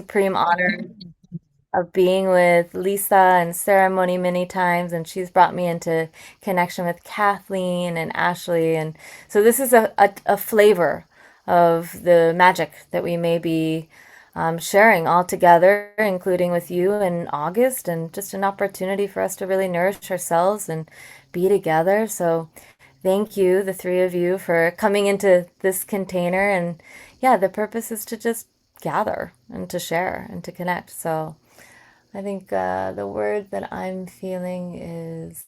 supreme honor of being with Lisa and ceremony many times, and she's brought me into connection with Kathleen and Ashley. And so this is a flavor of the magic that we may be sharing all together, including with you in August, and just an opportunity for us to really nourish ourselves and be together. So thank you, the three of you, for coming into this container. And yeah, the purpose is to just gather and to share and to connect. So I think the word that I'm feeling is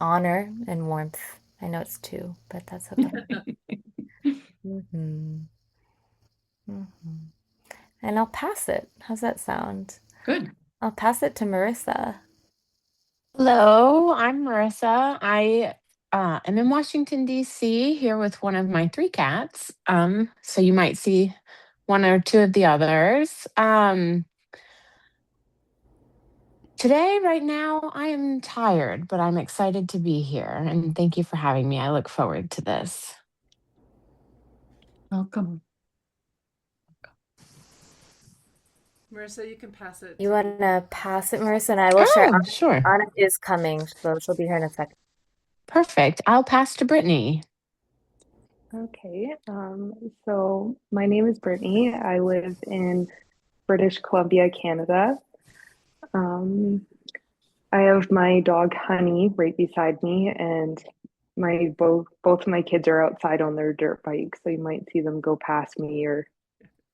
honor and warmth. I know it's two, but that's okay. hmm hmm And I'll pass it. How's that sound? Good. I'll pass it to Marissa. Hello, I'm Marissa. I am in Washington, D.C., here with one of my three cats. So you might see one or two of the others. Today, right now, I am tired, but I'm excited to be here. And thank you for having me. I look forward to this. Welcome. Marissa, you can pass it You to want to pass it, Marissa, and I will share. Oh, sure. Anna is coming, so she'll be here in a second. Perfect. I'll pass to Brittany. Okay, so my name is Brittany. I live in British Columbia, Canada. Um, I have my dog Honey right beside me, and my both of my kids are outside on their dirt bikes, so you might see them go past me or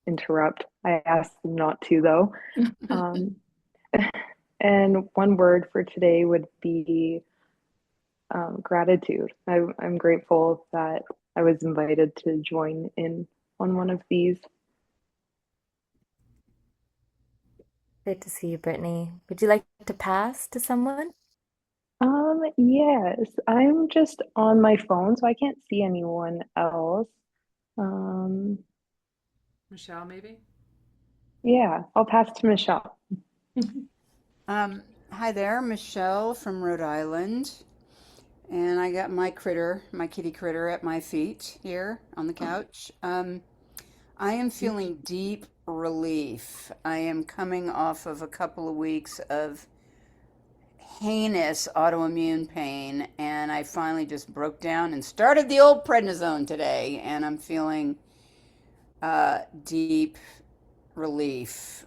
interrupt. I asked them not to though. Um, and one word for today would be gratitude. I'm grateful that I was invited to join in on one of these. Great to see you, Brittany. Would you like to pass to someone? Yes, I'm just on my phone, so I can't see anyone else. Um, Michelle, maybe? yeah, I'll pass to Michelle. Hi there, Michelle from Rhode Island. And I got my critter, my kitty critter, at my feet here on the couch. I am feeling deep relief. I am coming off of a couple of weeks of heinous autoimmune pain, and I finally just broke down and started the old prednisone today, and I'm feeling deep relief.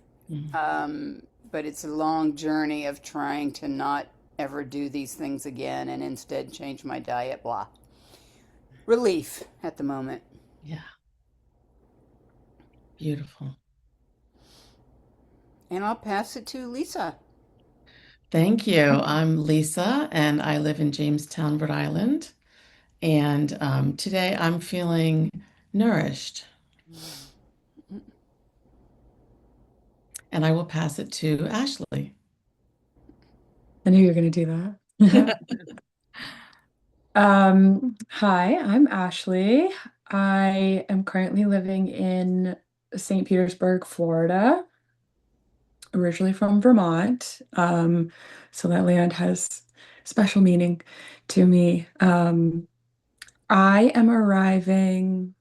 Um, but it's a long journey of trying to not ever do these things again and instead change my diet, blah. Relief at the moment. Yeah. Beautiful. And I'll pass it to Lisa. Thank you. I'm Lisa, and I live in Jamestown, Rhode Island. And today I'm feeling nourished, and I will pass it to Ashley. I knew you were going to do that. Hi, I'm Ashley. I am currently living in St. Petersburg, Florida, originally from Vermont. So that land has special meaning to me. I am arriving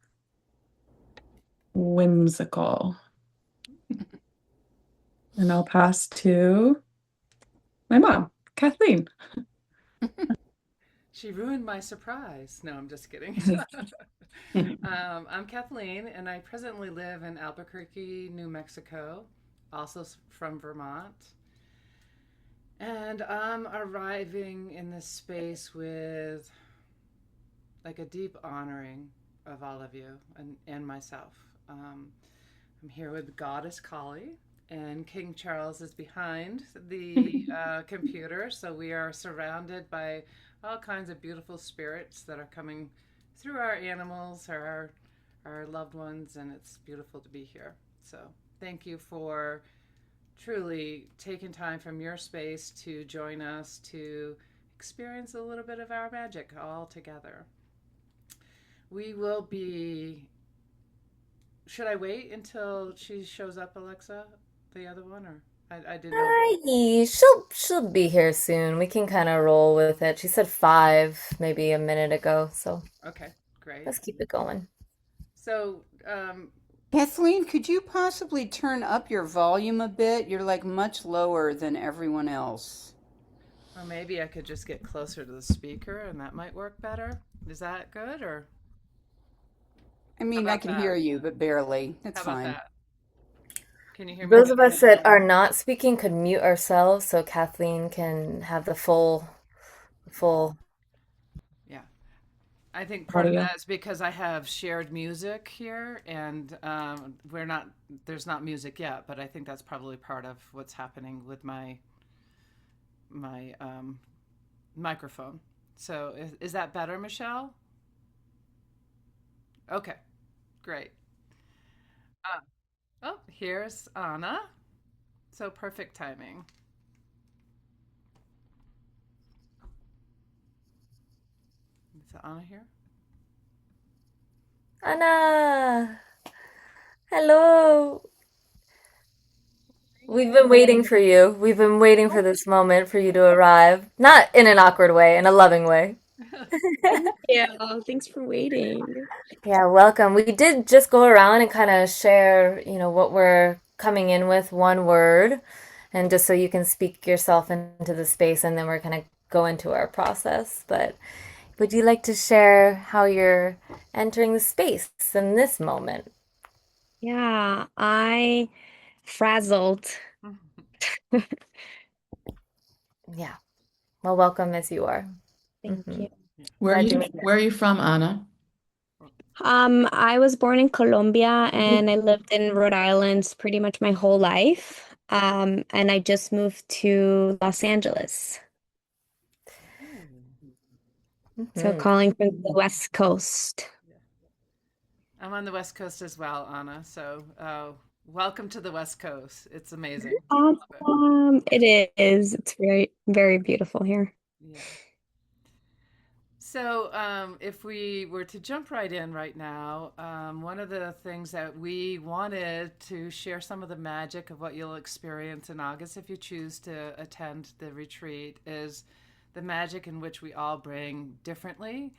whimsical, and I'll pass to my mom, Kathleen. She ruined my surprise. No, I'm just kidding. I'm Kathleen, and I presently live in Albuquerque, New Mexico, also from Vermont. And I'm arriving in this space with like a deep honoring of all of you and myself. I'm here with Goddess Kali, and King Charles is behind the computer. So we are surrounded by all kinds of beautiful spirits that are coming through our animals, our loved ones, and it's beautiful to be here. So thank you for truly taking time from your space to join us to experience a little bit of our magic all together. We will be. Should I wait until she shows up, Alexa? The other one, or I didn't know. Hi, she'll be here soon. We can kind of roll with it. She said five, maybe a minute ago, so Okay, great. let's keep it going. So, Kathleen, could you possibly turn up your volume a bit? You're like much lower than everyone else. Or maybe I could just get closer to the speaker and that might work better. Is that good or I how mean, I about can that? hear you, but barely. That's How about fine. that? Can you hear me Those of better? us that are not speaking could mute ourselves so Kathleen can have the full. Yeah. I think part of Audio. that is because I have shared music here, and we're not. There's not music yet, but I think that's probably part of what's happening with my microphone. So is that better, Michelle? Okay, great. Uh, oh, here's Anna. So perfect timing. Is Anna here? Anna, hello. We've been waiting Morning. for you. We've been waiting for this moment for you to arrive. Not in an awkward way, in a loving way. Thank you. Thanks for waiting. Yeah, welcome. We did just go around and kind of share, what we're coming in with, one word, and just so you can speak yourself into the space, and then we're going to go into our process. But would you like to share how you're entering the space in this moment? Yeah, I frazzled. Yeah. Well, welcome as you are. Thank you. Where are Glad you you made it. where are you from, Anna? I was born in Colombia and I lived in Rhode Island pretty much my whole life. And I just moved to Los Angeles. So Hmm. calling from the West Coast. I'm on the West Coast as well, Anna. So welcome to the West Coast. It's amazing. Love it. It is. It's very, very beautiful here. Yeah. So, if we were to jump right in right now, one of the things that we wanted to share some of the magic of what you'll experience in August if you choose to attend the retreat is the magic in which we all bring differently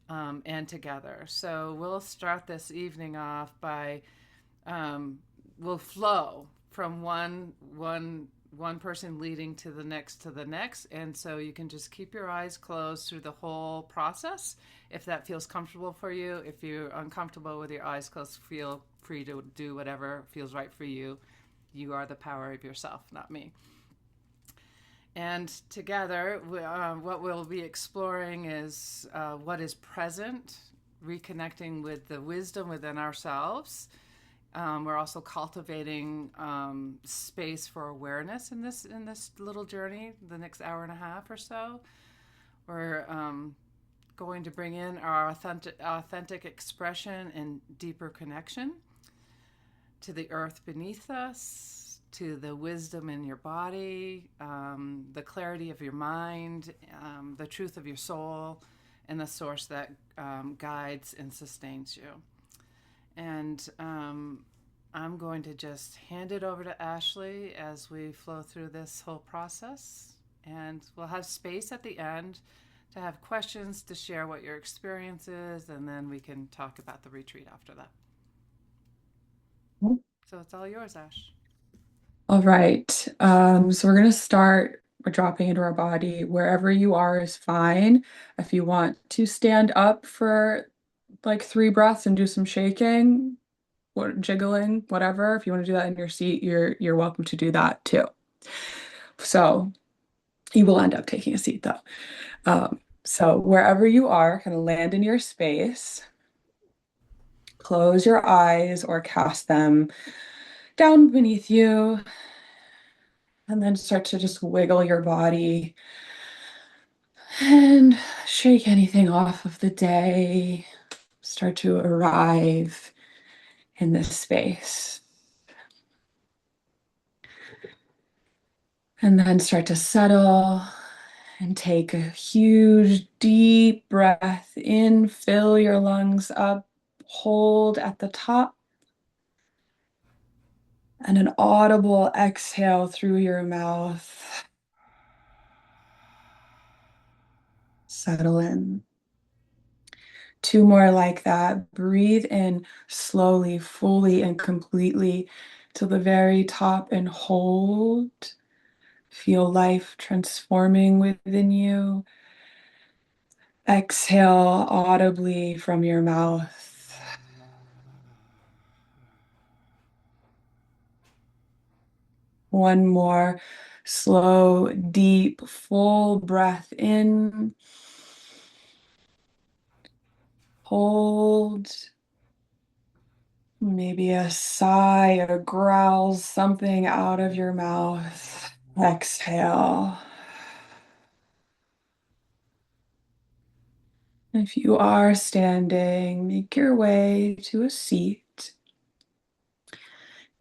and together. So, we'll start this evening off by will flow from one person leading to the next, and so you can just keep your eyes closed through the whole process if that feels comfortable for you. If you're uncomfortable with your eyes closed, feel free to do whatever feels right for you. You are the power of yourself, not me. And together, what we'll be exploring is what is present, reconnecting with the wisdom within ourselves. We're also cultivating space for awareness in this little journey, the next hour and a half or so. We're going to bring in our authentic expression and deeper connection to the earth beneath us, to the wisdom in your body, the clarity of your mind, the truth of your soul, and the source that guides and sustains you. And I'm going to just hand it over to Ashley as we flow through this whole process. And we'll have space at the end to have questions, to share what your experience is, and then we can talk about the retreat after that. So it's all yours, Ash. All right. So we're going to start by dropping into our body. Wherever you are is fine. If you want to stand up for like 3 breaths and do some shaking or jiggling, whatever. If you want to do that in your seat, you're welcome to do that too. So you will end up taking a seat though. So wherever you are, kind of land in your space. Close your eyes or cast them down beneath you, and then start to just wiggle your body and shake anything off of the day. Start to arrive in this space. And then start to settle and take a huge, deep breath in, fill your lungs up, hold at the top, and an audible exhale through your mouth. Settle in. 2 more like that. Breathe in slowly, fully, and completely to the very top and hold. Feel life transforming within you. Exhale audibly from your mouth. One more slow, deep, full breath in. Hold. Maybe a sigh, a growl, something out of your mouth. Exhale. If you are standing, make your way to a seat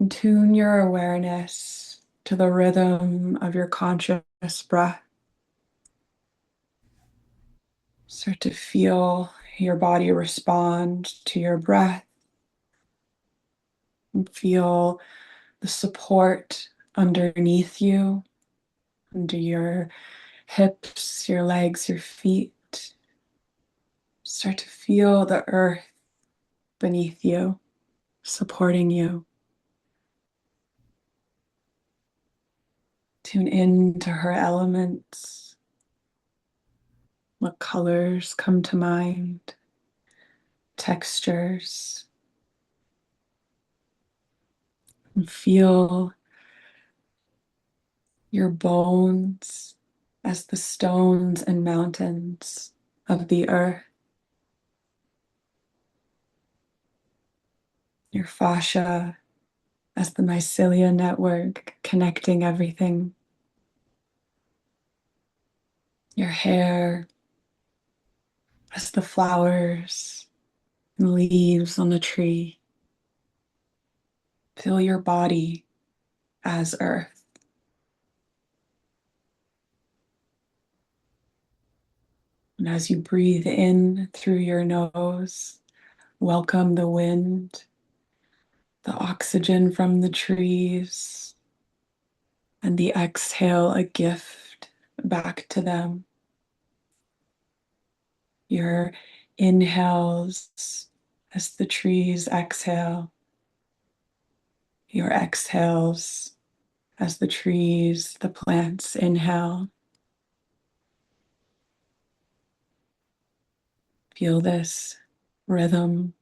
and tune your awareness to the rhythm of your conscious breath. Start to feel your body respond to your breath and feel the support underneath you, under your hips, your legs, your feet. Start to feel the earth beneath you, supporting you. Tune in to her elements. What colors come to mind? Textures. And feel your bones as the stones and mountains of the earth. Your fascia as the mycelia network connecting everything. Your hair as the flowers and leaves on the tree. Feel your body as earth. And as you breathe in through your nose, welcome the wind, the oxygen from the trees, and the exhale, a gift back to them. Your inhales as the trees exhale, your exhales as the trees, the plants inhale. Feel this rhythm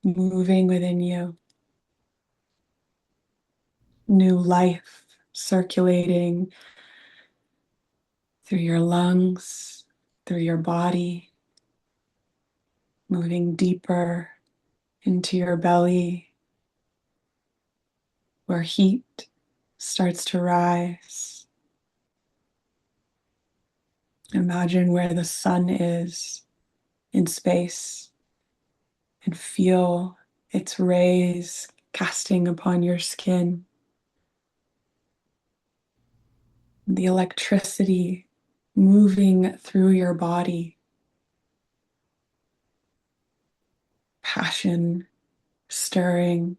moving within you, new life circulating through your lungs, through your body, moving deeper into your belly, where heat starts to rise. Imagine where the sun is in space and feel its rays casting upon your skin. The electricity moving through your body, passion stirring,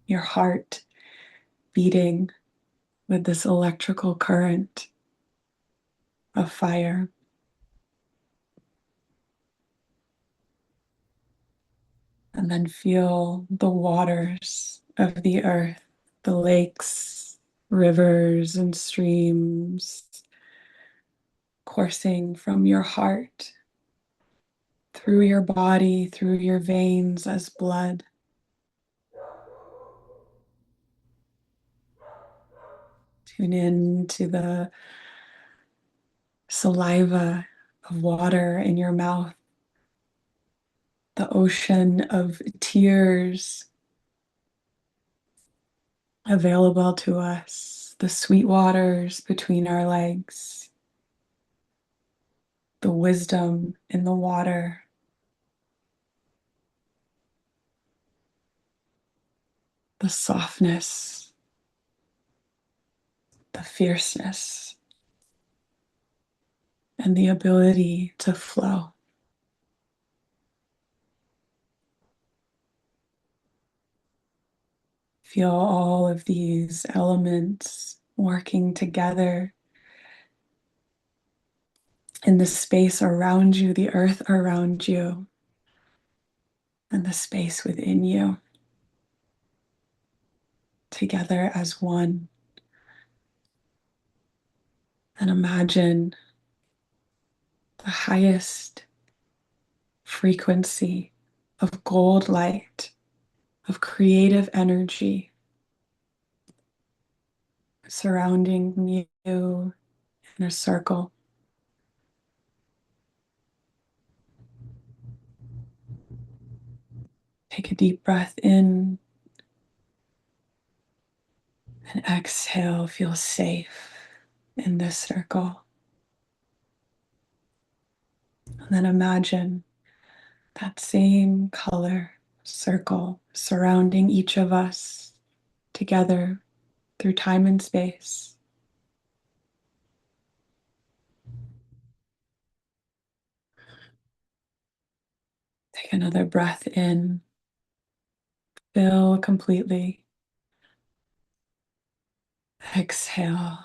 your heart beating with this electrical current of fire. And then feel the waters of the earth, the lakes, rivers, and streams coursing from your heart through your body, through your veins as blood. Tune in to the saliva of water in your mouth, the ocean of tears available to us, the sweet waters between our legs, the wisdom in the water, the softness, the fierceness, and the ability to flow. Feel all of these elements working together in the space around you, the earth around you, and the space within you, together as one. And imagine the highest frequency of gold light, of creative energy surrounding you in a circle. Take a deep breath in and exhale. Feel safe in this circle. And then imagine that same color circle surrounding each of us together through time and space. Take another breath in, fill completely. Exhale,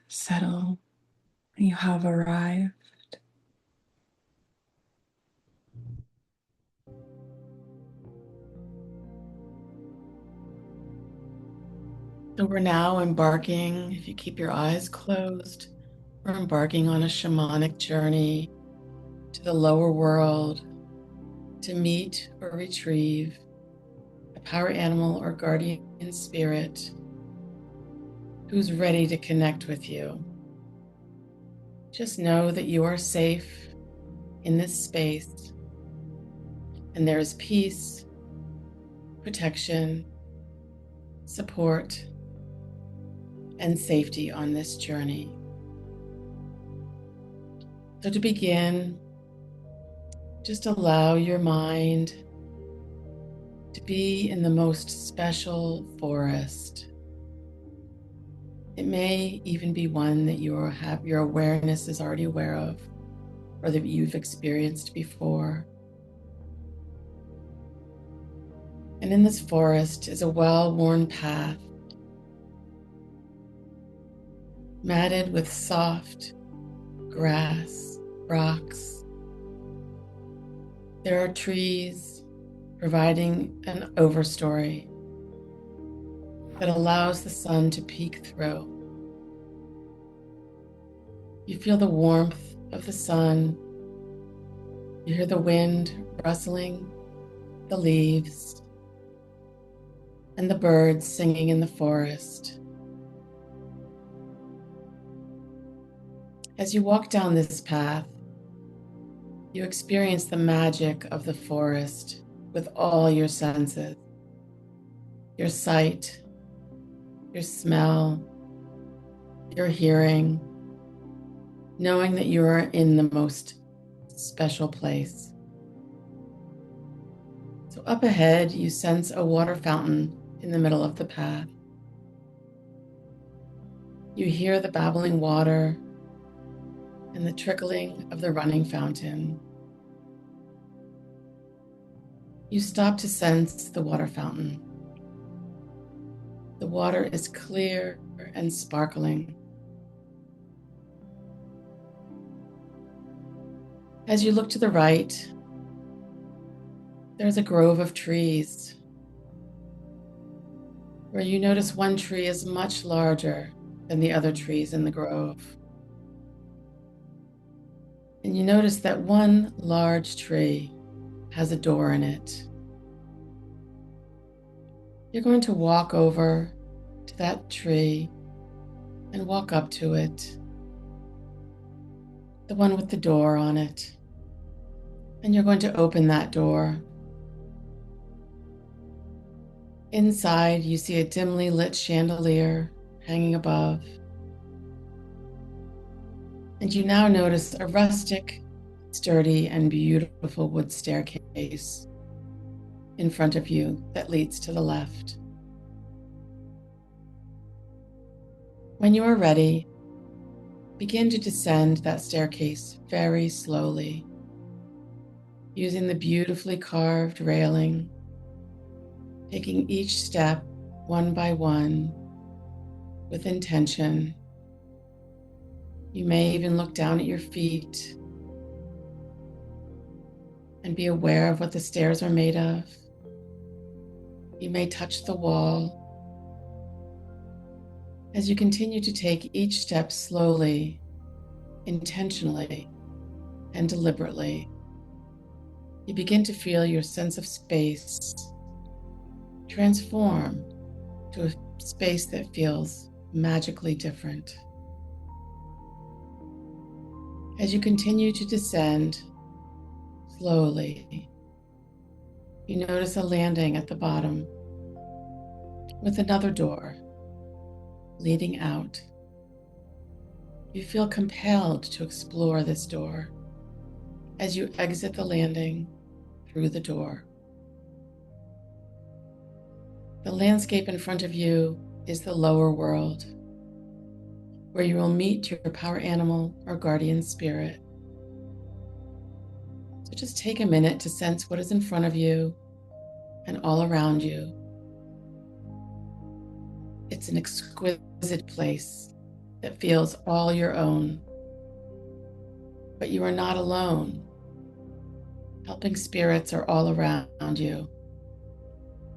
settle. You have arrived. So we're now embarking, if you keep your eyes closed, we're embarking on a shamanic journey to the lower world to meet or retrieve a power animal or guardian spirit who's ready to connect with you. Just know that you are safe in this space and there is peace, protection, support, and safety on this journey. So to begin, just allow your mind to be in the most special forest. It may even be one that your awareness is already aware of or that you've experienced before. And in this forest is a well-worn path, matted with soft grass, rocks. There are trees providing an overstory that allows the sun to peek through. You feel the warmth of the sun. You hear the wind rustling the leaves and the birds singing in the forest. As you walk down this path, you experience the magic of the forest with all your senses, your sight, your smell, your hearing, knowing that you are in the most special place. So up ahead, you sense a water fountain in the middle of the path. You hear the babbling water and the trickling of the running fountain. You stop to sense the water fountain. The water is clear and sparkling. As you look to the right, there's a grove of trees where you notice one tree is much larger than the other trees in the grove. And you notice that one large tree has a door in it. You're going to walk over to that tree and walk up to it, the one with the door on it. And you're going to open that door. Inside, you see a dimly lit chandelier hanging above. And you now notice a rustic, sturdy, and beautiful wood staircase in front of you that leads to the left. When you are ready, begin to descend that staircase very slowly, using the beautifully carved railing, taking each step one by one with intention. You may even look down at your feet and be aware of what the stairs are made of. You may touch the wall. As you continue to take each step slowly, intentionally, and deliberately, you begin to feel your sense of space transform to a space that feels magically different. As you continue to descend slowly, you notice a landing at the bottom with another door leading out. You feel compelled to explore this door as you exit the landing through the door. The landscape in front of you is the lower world, where you will meet your power animal or guardian spirit. So just take a minute to sense what is in front of you and all around you. It's an exquisite place that feels all your own. But you are not alone. Helping spirits are all around you.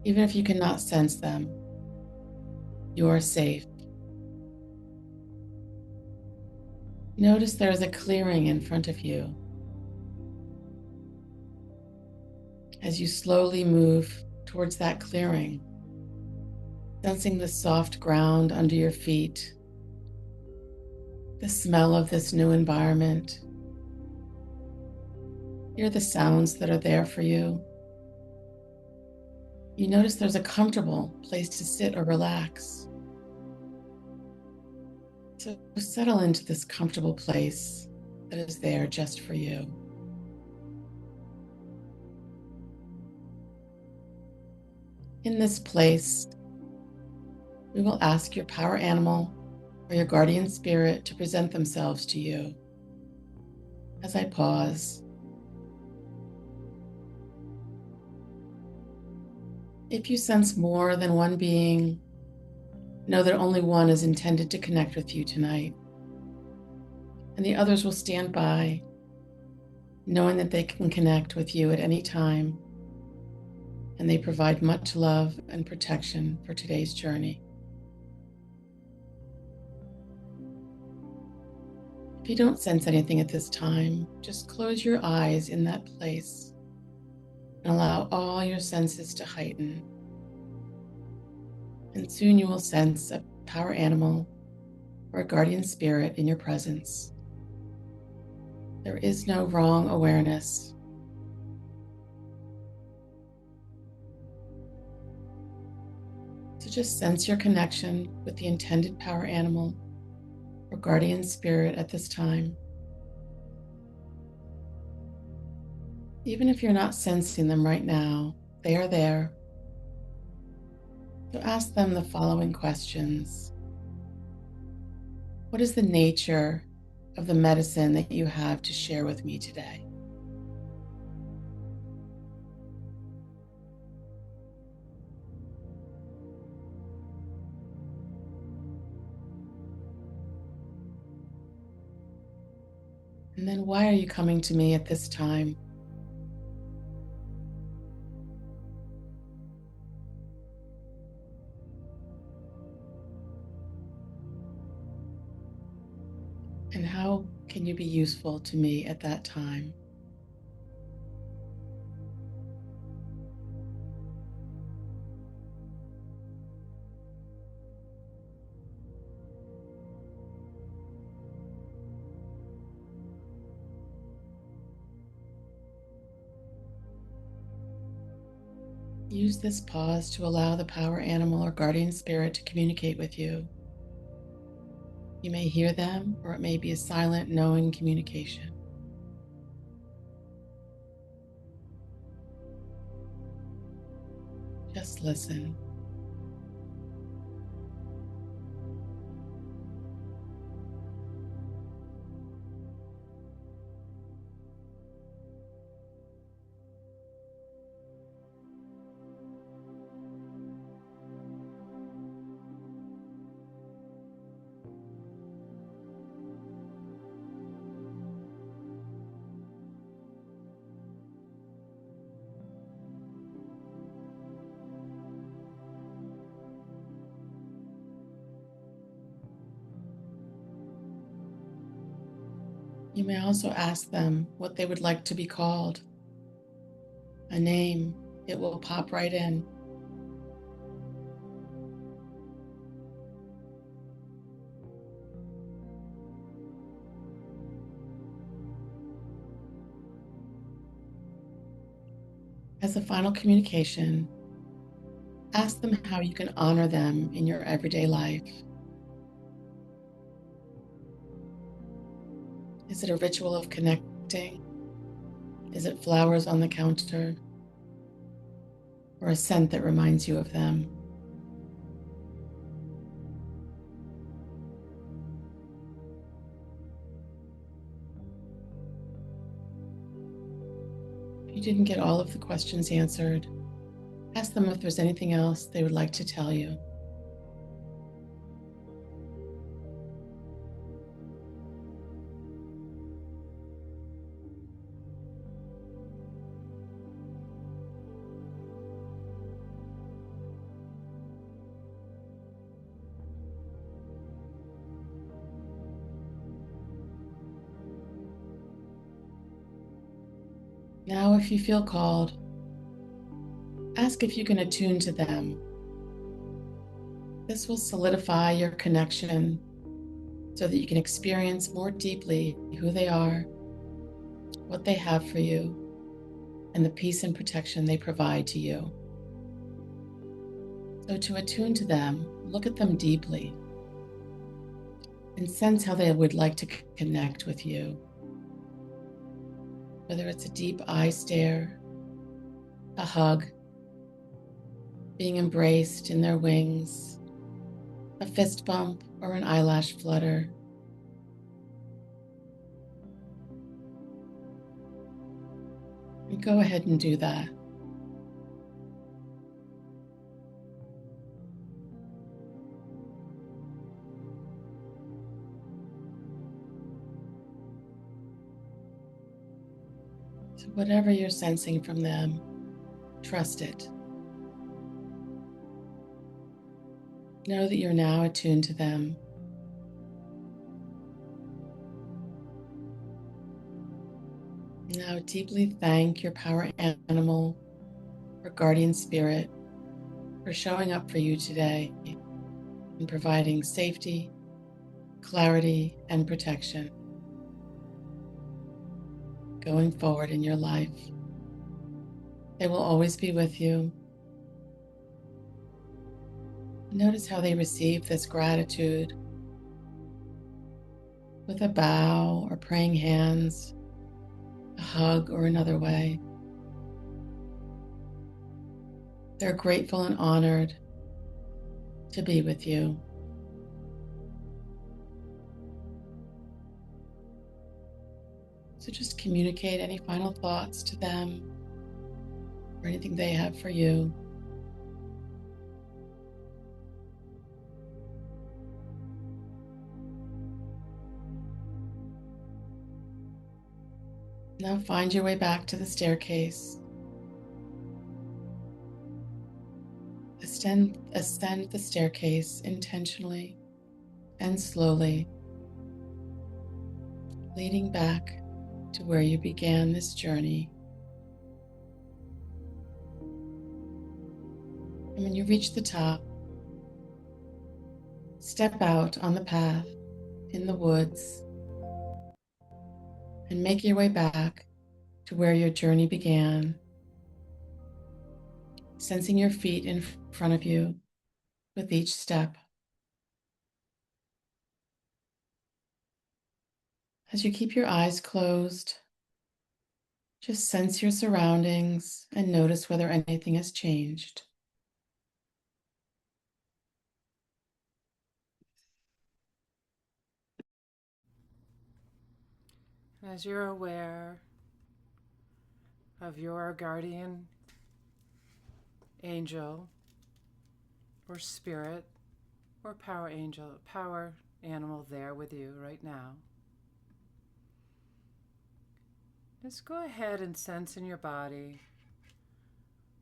Even if you cannot sense them, you are safe. Notice there is a clearing in front of you. As you slowly move towards that clearing, sensing the soft ground under your feet, the smell of this new environment, hear the sounds that are there for you. You notice there's a comfortable place to sit or relax. So settle into this comfortable place that is there just for you. In this place, we will ask your power animal or your guardian spirit to present themselves to you. As I pause, if you sense more than one being, know that only one is intended to connect with you tonight, and the others will stand by, knowing that they can connect with you at any time, and they provide much love and protection for today's journey. If you don't sense anything at this time, just close your eyes in that place and allow all your senses to heighten. And soon you will sense a power animal or a guardian spirit in your presence. There is no wrong awareness. So just sense your connection with the intended power animal or guardian spirit at this time. Even if you're not sensing them right now, they are there. So ask them the following questions. What is the nature of the medicine that you have to share with me today? And then why are you coming to me at this time? And how can you be useful to me at that time? Use this pause to allow the power animal or guardian spirit to communicate with you. You may hear them, or it may be a silent, knowing communication. Just listen. You may also ask them what they would like to be called. A name, it will pop right in. As a final communication, ask them how you can honor them in your everyday life. Is it a ritual of connecting? Is it flowers on the counter? Or a scent that reminds you of them? If you didn't get all of the questions answered, ask them if there's anything else they would like to tell you. Now, if you feel called, ask if you can attune to them. This will solidify your connection so that you can experience more deeply who they are, what they have for you, and the peace and protection they provide to you. So, to attune to them, look at them deeply and sense how they would like to connect with you. Whether it's a deep eye stare, a hug, being embraced in their wings, a fist bump, or an eyelash flutter. And go ahead and do that. So whatever you're sensing from them, trust it. Know that you're now attuned to them. Now deeply thank your power animal or guardian spirit for showing up for you today and providing safety, clarity, and protection going forward in your life. They will always be with you. Notice how they receive this gratitude with a bow or praying hands, a hug, or another way. They're grateful and honored to be with you. So just communicate any final thoughts to them or anything they have for you. Now find your way back to the staircase. Ascend the staircase intentionally and slowly, leading back to where you began this journey. And when you reach the top, step out on the path in the woods and make your way back to where your journey began, sensing your feet in front of you with each step. As you keep your eyes closed, just sense your surroundings and notice whether anything has changed. As you're aware of your guardian angel or spirit or power animal there with you right now, just go ahead and sense in your body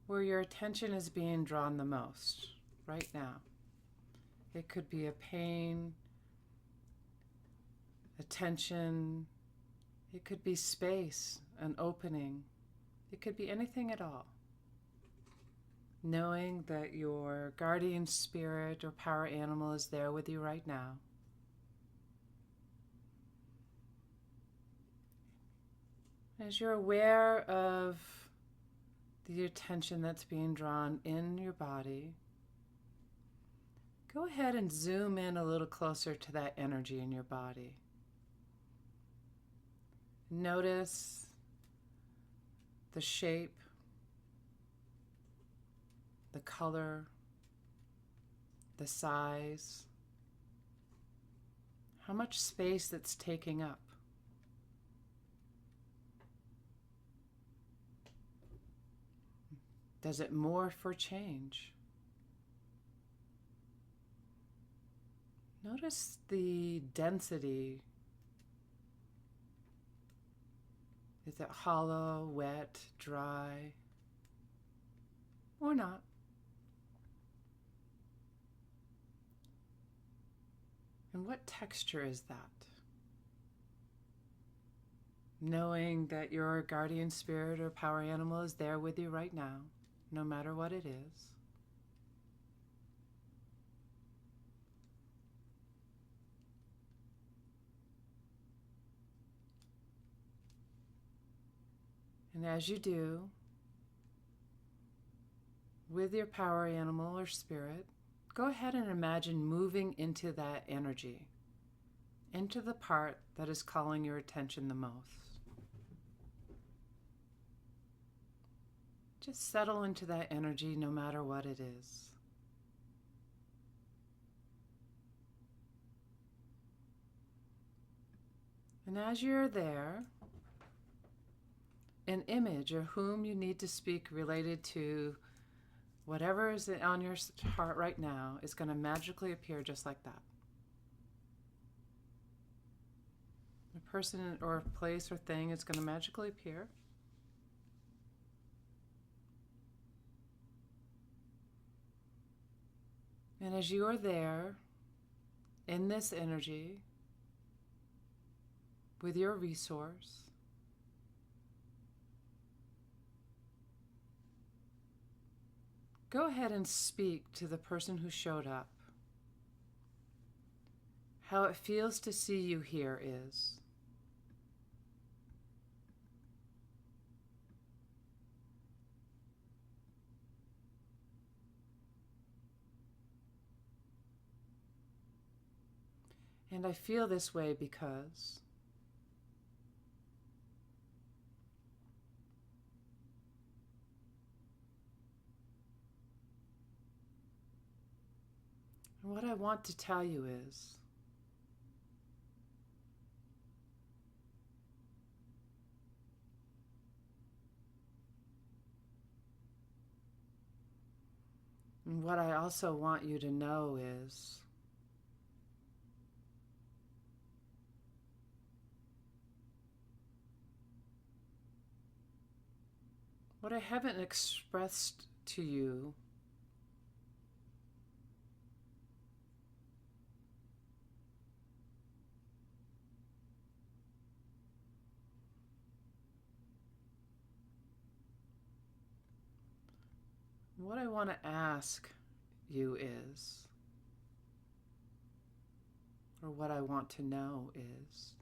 where your attention is being drawn the most right now. It could be a pain, a tension, It could be space, an opening. It could be anything at all. Knowing that your guardian spirit or power animal is there with you right now. As you're aware of the attention that's being drawn in your body, go ahead and zoom in a little closer to that energy in your body. Notice the shape, the color, the size, how much space it's taking up. Does it morph or change? Notice the density. Is it hollow, wet, dry, or not? And what texture is that? Knowing that your guardian spirit or power animal is there with you right now, no matter what it is. And as you do, with your power animal or spirit, go ahead and imagine moving into that energy, into the part that is calling your attention the most. Just settle into that energy no matter what it is. And as you're there, an image of whom you need to speak related to whatever is on your heart right now is going to magically appear just like that. A person or a place or thing is going to magically appear. And as you are there, in this energy, with your resource, go ahead and speak to the person who showed up. How it feels to see you here is. And I feel this way because what I want to tell you is and what I also want you to know is what I haven't expressed to you what I want to ask you is, or what I want to know is,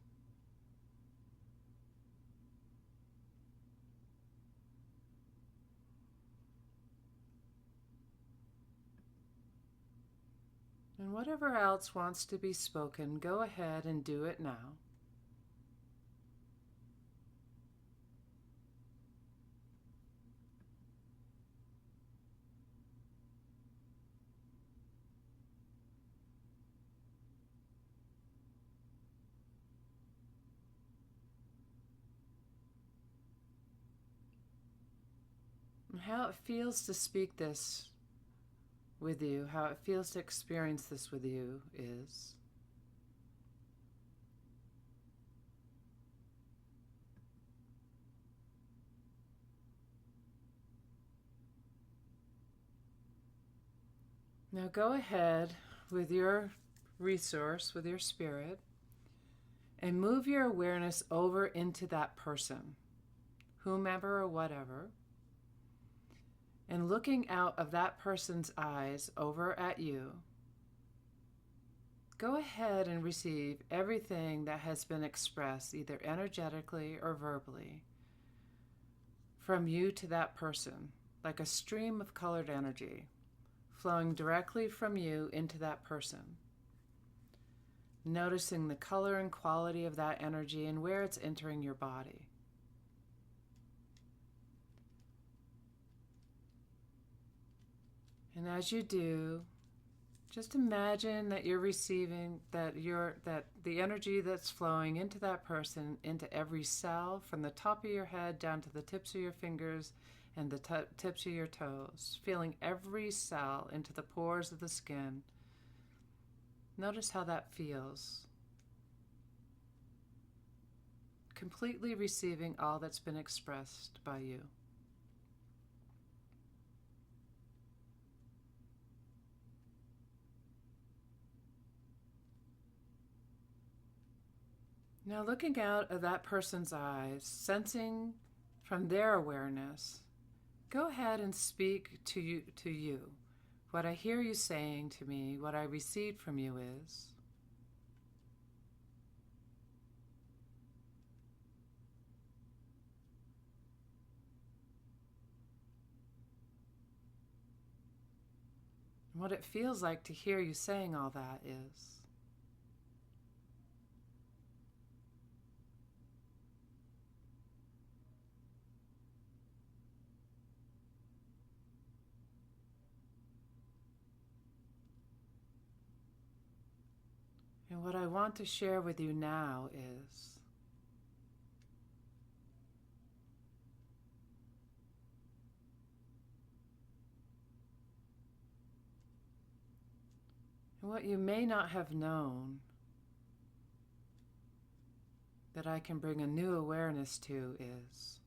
and whatever else wants to be spoken, go ahead and do it now. And how it feels to speak this with you, how it feels to experience this with you is now go ahead with your resource, with your spirit, And move your awareness over into that person, whomever or whatever. And looking out of that person's eyes over at you, go ahead and receive everything that has been expressed, either energetically or verbally, from you to that person, like a stream of colored energy flowing directly from you into that person. Noticing the color and quality of that energy and where it's entering your body. And as you do, just imagine that you're receiving that the energy that's flowing into that person, into every cell, from the top of your head down to the tips of your fingers and the tips of your toes, feeling every cell into the pores of the skin. Notice how that feels. Completely receiving all that's been expressed by you. Now looking out of that person's eyes, sensing from their awareness, go ahead and speak to you. What I hear you saying to me, what I received from you is, and what it feels like to hear you saying all that is. And what I want to share with you now is, and what you may not have known that I can bring a new awareness to is,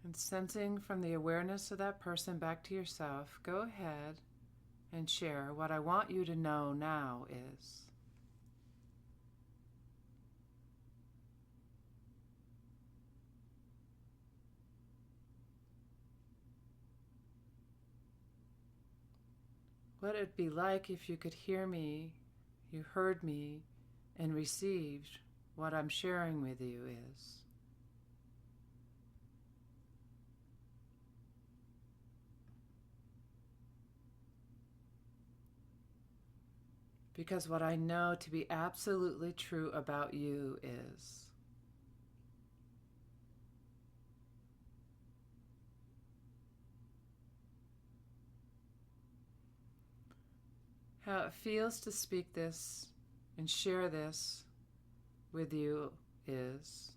and sensing from the awareness of that person back to yourself, go ahead and share what I want you to know now is, what it'd be like if you could hear me, you heard me, and received what I'm sharing with you is. Because what I know to be absolutely true about you is, how it feels to speak this and share this with you is,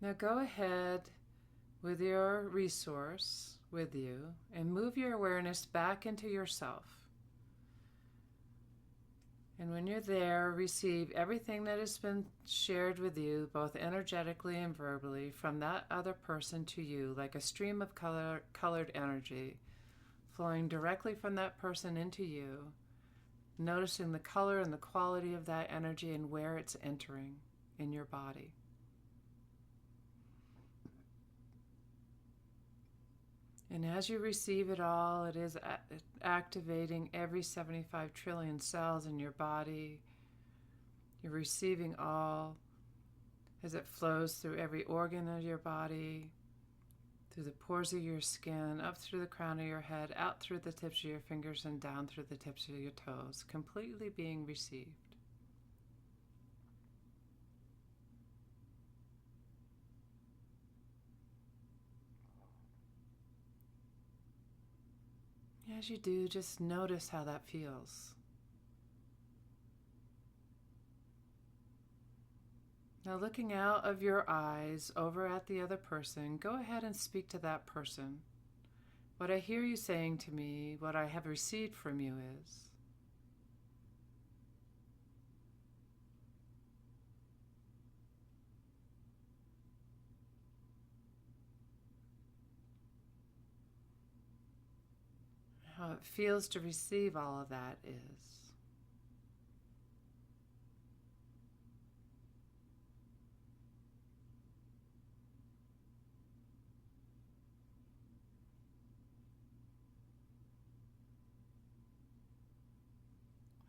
now go ahead with your resource with you and move your awareness back into yourself. And when you're there, receive everything that has been shared with you, both energetically and verbally, from that other person to you, like a stream of colored energy flowing directly from that person into you, noticing the color and the quality of that energy and where it's entering in your body. And as you receive it all, it is activating every 75 trillion cells in your body. You're receiving all as it flows through every organ of your body, through the pores of your skin, up through the crown of your head, out through the tips of your fingers, and down through the tips of your toes, completely being received. As you do, just notice how that feels. Now, looking out of your eyes over at the other person, go ahead and speak to that person. What I hear you saying to me, what I have received from you is, how it feels to receive all of that is.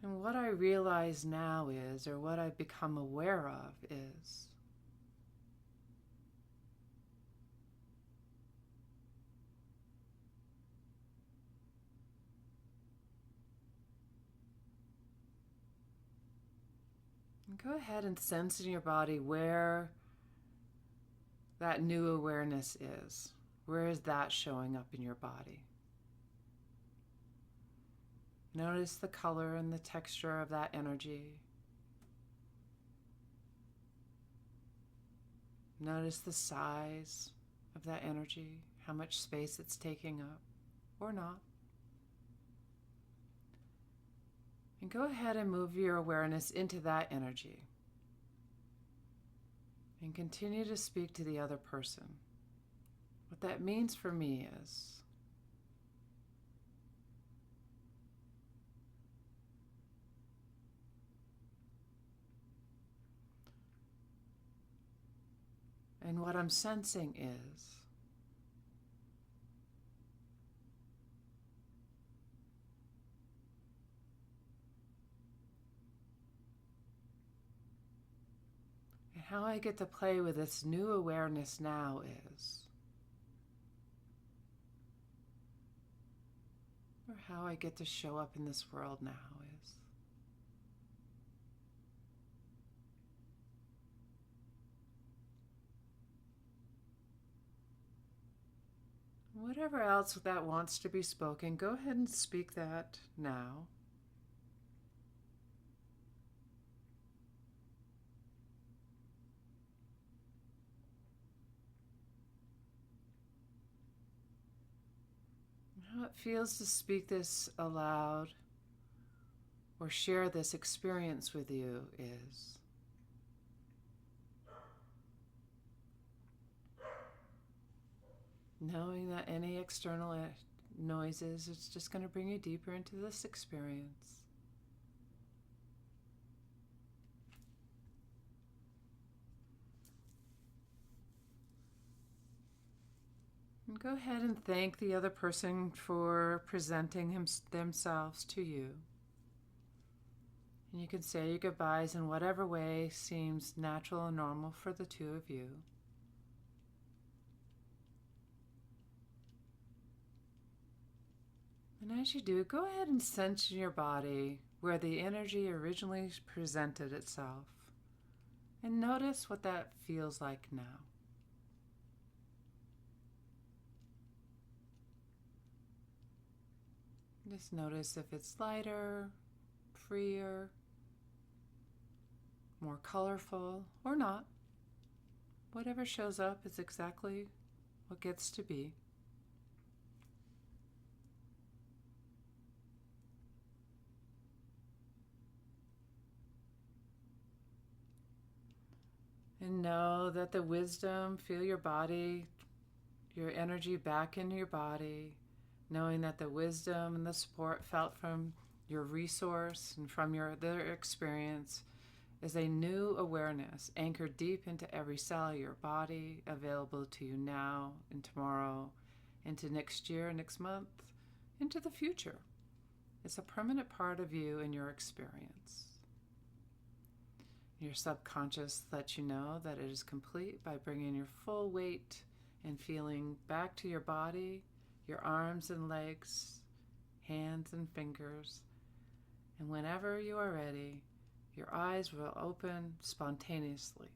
And what I realize now is, or what I've become aware of is, and go ahead and sense in your body where that new awareness is. Where is that showing up in your body? Notice the color and the texture of that energy. Notice the size of that energy, how much space it's taking up, or not. And go ahead and move your awareness into that energy. And continue to speak to the other person. What that means for me is, and what I'm sensing is, and how I get to play with this new awareness now is, or how I get to show up in this world now is. Whatever else that wants to be spoken, go ahead and speak that now. How it feels to speak this aloud or share this experience with you is. Knowing that any external noises, it's just going to bring you deeper into this experience. And go ahead and thank the other person for presenting themselves to you. And you can say your goodbyes in whatever way seems natural and normal for the two of you. And as you do, go ahead and sense in your body where the energy originally presented itself. And notice what that feels like now. Just notice if it's lighter, freer, more colorful, or not. Whatever shows up is exactly what gets to be. And know that the wisdom, feel your body, your energy back into your body, knowing that the wisdom and the support felt from your resource and from your other experience is a new awareness anchored deep into every cell of your body, available to you now and tomorrow, into next year, next month, into the future. It's a permanent part of you and your experience. Your subconscious lets you know that it is complete by bringing your full weight and feeling back to your body, your arms and legs, hands and fingers. And whenever you are ready, your eyes will open spontaneously.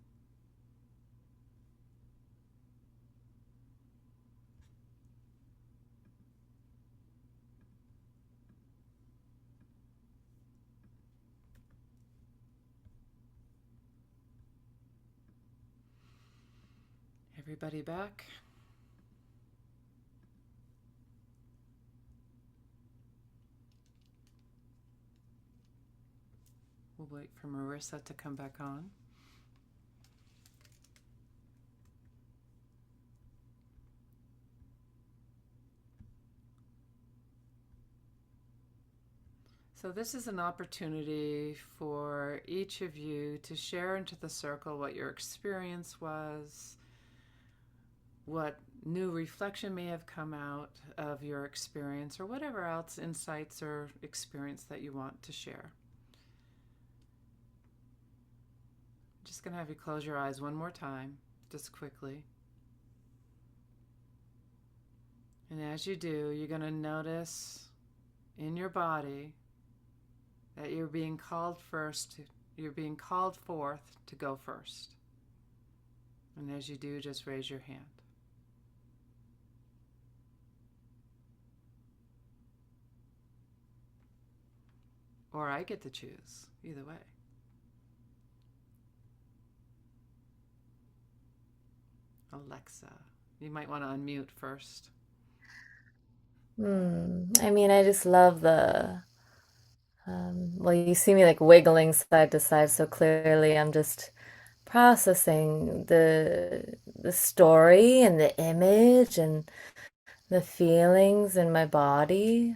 everybody back. We'll wait for Marissa to come back on. So this is an opportunity for each of you to share into the circle what your experience was, what new reflection may have come out of your experience, or whatever else insights or experience that you want to share. I'm just going to have you close your eyes one more time, just quickly. And as you do, you're going to notice in your body that you're being called forth to go first. And as you do, just raise your hand. Or I get to choose, either way. Alexa, you might want to unmute first. I mean, I just love well, you see me like wiggling side to side so clearly. I'm just processing the story and the image and the feelings in my body.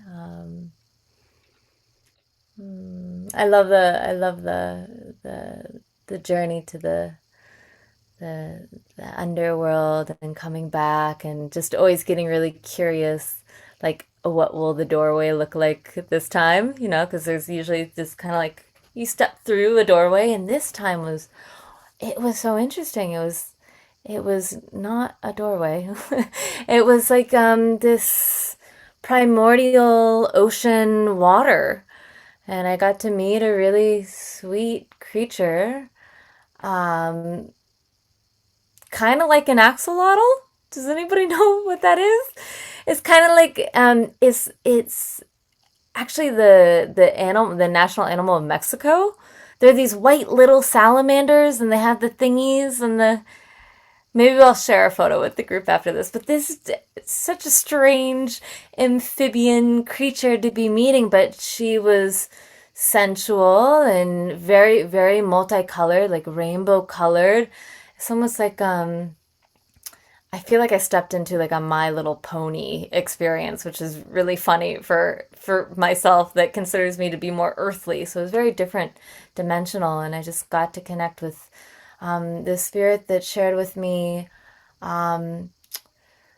I love the journey to the underworld and coming back and just always getting really curious, like what will the doorway look like this time? You know, because there's usually this kind of like you step through a doorway, and this time it was so interesting. It was not a doorway. It was like this primordial ocean water, and I got to meet a really sweet creature, um, kind of like an axolotl. Does anybody know what that is? It's kind of like it's actually the national animal of Mexico. They're these white little salamanders, and they have the thingies and the. Maybe I'll share a photo with the group after this. But this is such a strange amphibian creature to be meeting, but she was sensual and very, very multicolored, like rainbow colored. It's almost like I feel like I stepped into like a My Little Pony experience, which is really funny for myself that considers me to be more earthly. So it was very different dimensional, and I just got to connect with the spirit that shared with me um,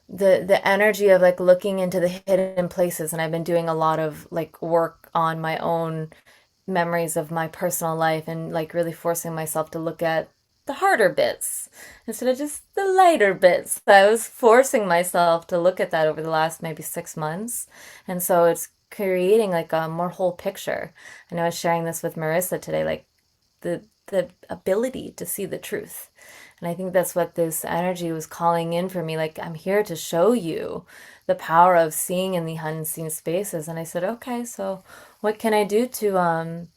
the energy of like looking into the hidden places. And I've been doing a lot of like work on my own memories of my personal life and like really forcing myself to look at the harder bits instead of just the lighter bits. I was forcing myself to look at that over the last maybe 6 months. And so it's creating like a more whole picture. I know I was sharing this with Marissa today, like the ability to see the truth. And I think that's what this energy was calling in for me. Like, I'm here to show you the power of seeing in the unseen spaces. And I said, okay, so what can I do to,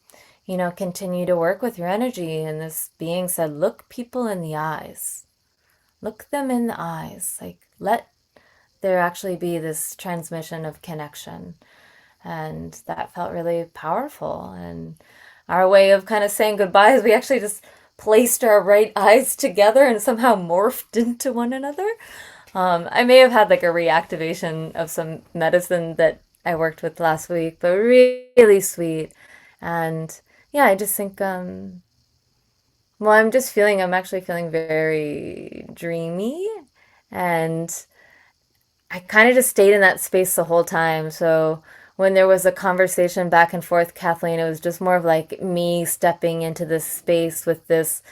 continue to work with your energy? And this being said, look people in the eyes. Look them in the eyes. Like, let there actually be this transmission of connection. And that felt really powerful. And our way of kind of saying goodbye is we actually just placed our right eyes together and somehow morphed into one another. I may have had like a reactivation of some medicine that I worked with last week, but really sweet. And yeah, I just think, well, I'm actually feeling very dreamy. And I kind of just stayed in that space the whole time. So when there was a conversation back and forth, Kathleen, it was just more of like me stepping into this space with this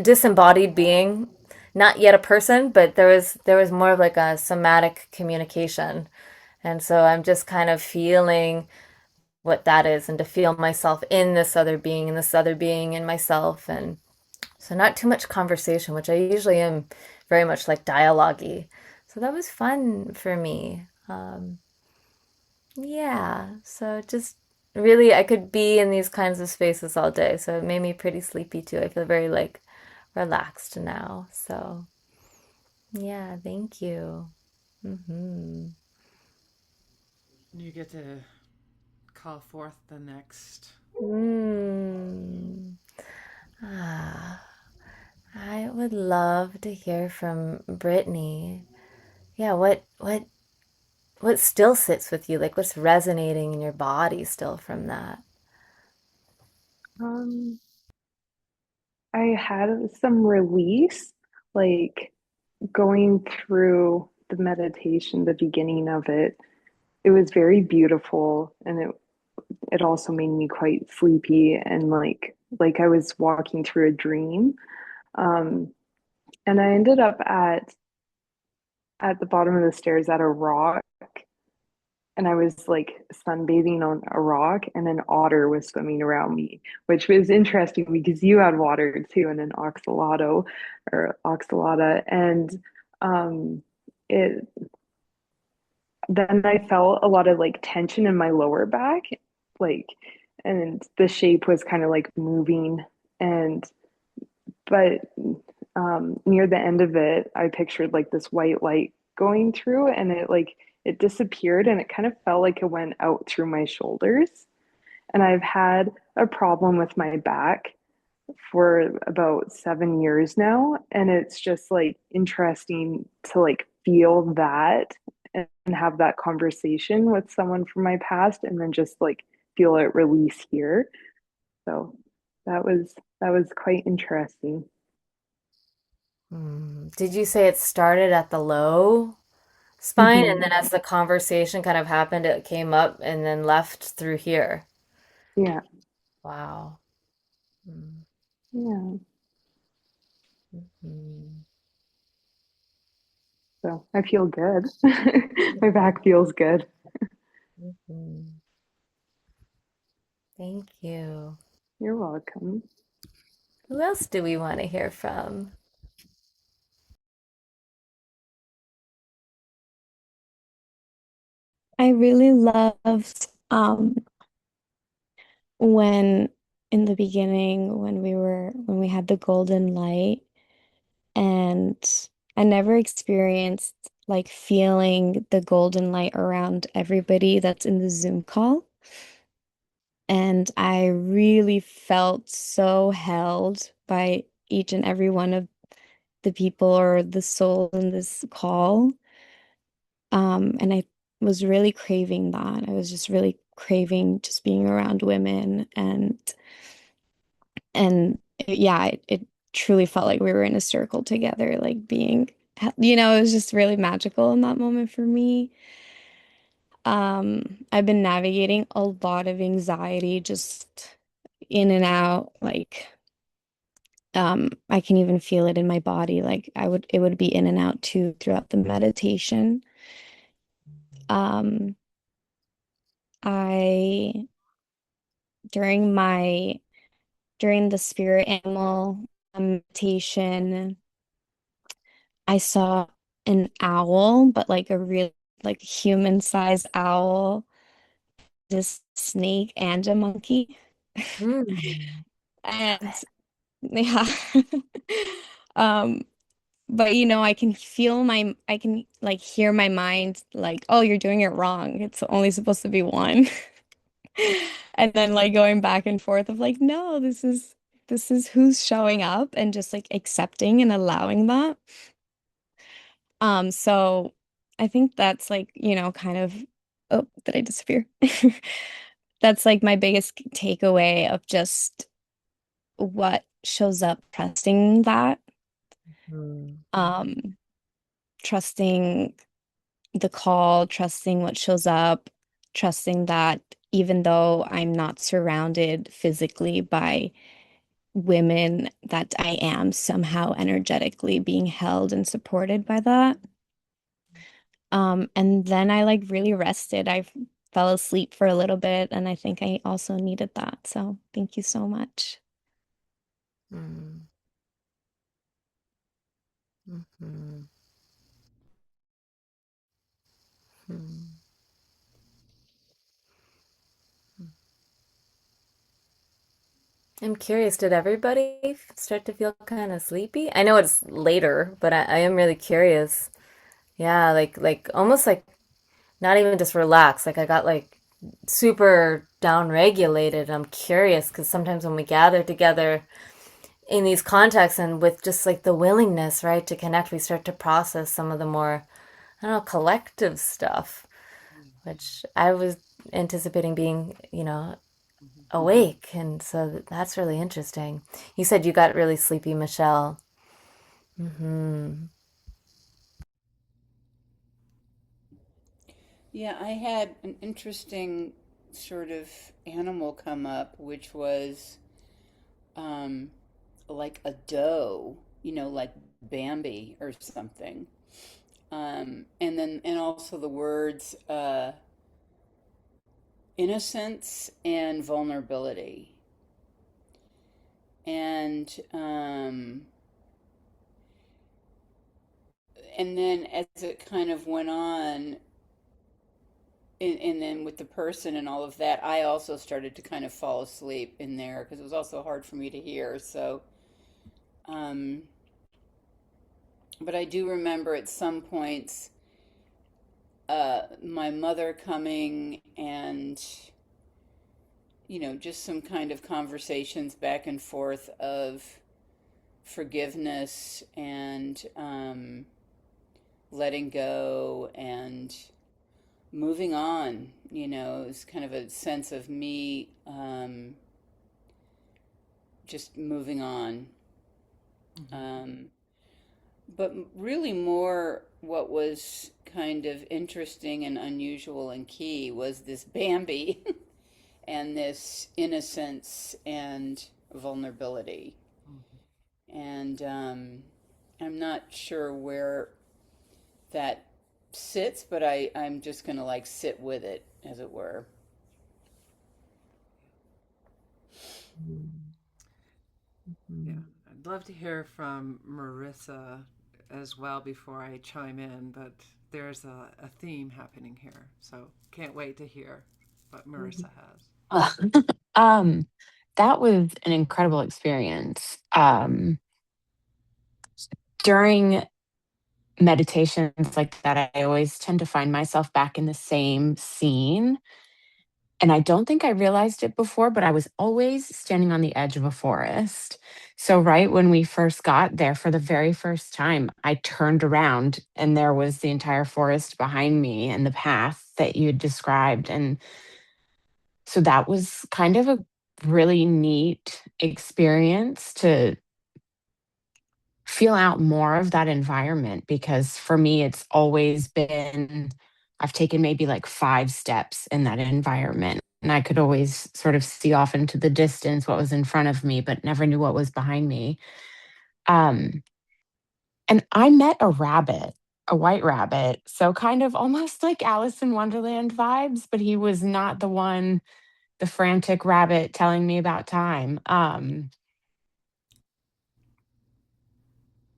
disembodied being, not yet a person, but there was more of like a somatic communication. And so I'm just kind of feeling what that is and to feel myself in this other being and this other being in myself. And so not too much conversation, which I usually am very much like dialogue-y. So that was fun for me. Yeah, so just really, I could be in these kinds of spaces all day. So it made me pretty sleepy too. I feel very like relaxed now. So, yeah, thank you. You get to call forth the next. Mm. Ah, I would love to hear from Brittany. Yeah, what still sits with you? Like what's resonating in your body still from that? Um, I had some release, like going through the meditation, the beginning of it. It was very beautiful, and it also made me quite sleepy and like I was walking through a dream. Um, and I ended up at the bottom of the stairs at a rock, and I was like sunbathing on a rock, and an otter was swimming around me, which was interesting because you had water too, and an oxalato or oxalata, and um, it then I felt a lot of like tension in my lower back, like, and the shape was kind of like moving, and but near the end of it, I pictured like this white light going through, and it disappeared, and it kind of felt like it went out through my shoulders. And I've had a problem with my back for about 7 years now, and it's just like interesting to like feel that and have that conversation with someone from my past, and then just like feel it release here. So that was quite interesting. Did you say it started at the low spine and Hmm. then as the conversation kind of happened, it came up and then left through here? Yeah, Wow. Mm-hmm. yeah. So I feel good. My back feels good. Mm-hmm. Thank you. You're welcome. Who else do we want to hear from? I really loved when in the beginning when we had the golden light, and I never experienced like feeling the golden light around everybody that's in the Zoom call. And I really felt so held by each and every one of the people or the soul in this call. And I was really craving that. I was just really craving just being around women, yeah, it truly felt like we were in a circle together, like it was just really magical in that moment for me. I've been navigating a lot of anxiety just in and out, like I can even feel it in my body. Like it would be in and out too throughout the meditation. Um, I during my during the spirit animal meditation, I saw an owl, but like a real like human-sized owl, this snake and a monkey. Mm. And yeah. Um, but I can like hear my mind like, oh, you're doing it wrong. It's only supposed to be one. And then like going back and forth of like, no, this is who's showing up and just like accepting and allowing that. So I think that's like, kind of, oh, did I disappear? That's like my biggest takeaway of just what shows up, trusting that, Mm. um, trusting the call, trusting what shows up, trusting that even though I'm not surrounded physically by women, that I am somehow energetically being held and supported by that. And then I like really rested. I fell asleep for a little bit, and I think I also needed that. So thank you so much. Mm. Mhm. Mhm. I'm curious, did everybody start to feel kind of sleepy? I know it's later, but I am really curious. Yeah, like almost like not even just relaxed. Like I got like super down regulated. I'm curious because sometimes when we gather together in these contexts and with just like the willingness, right, to connect, we start to process some of the more, I don't know, collective stuff, which I was anticipating being, awake. And so that's really interesting. You said you got really sleepy, Michelle. Mm-hmm. Yeah, I had an interesting sort of animal come up, which was um, like a doe, like Bambi or something. And also the words innocence and vulnerability. And and then as it kind of went on, and then with the person and all of that, I also started to kind of fall asleep in there because it was also hard for me to hear. So, um, but I do remember at some points my mother coming and, just some kind of conversations back and forth of forgiveness and letting go and moving on. It's kind of a sense of me just moving on. Um, but really, more what was kind of interesting and unusual and key was this Bambi and this innocence and vulnerability. And I'm not sure where that sits, but I'm just going to like sit with it, as it were. Yeah, I'd love to hear from Marissa as well before I chime in, but there's a theme happening here. So can't wait to hear what Marissa has. Ugh. um, that was an incredible experience. During meditations like that, I always tend to find myself back in the same scene. And I don't think I realized it before, but I was always standing on the edge of a forest. So, right when we first got there for the very first time, I turned around and there was the entire forest behind me and the path that you had described. And so that was kind of a really neat experience to feel out more of that environment because for me, it's always been, I've taken maybe like 5 steps in that environment. And I could always sort of see off into the distance what was in front of me, but never knew what was behind me. Um, and I met a rabbit, a white rabbit. So kind of almost like Alice in Wonderland vibes, but he was not the one, the frantic rabbit telling me about time.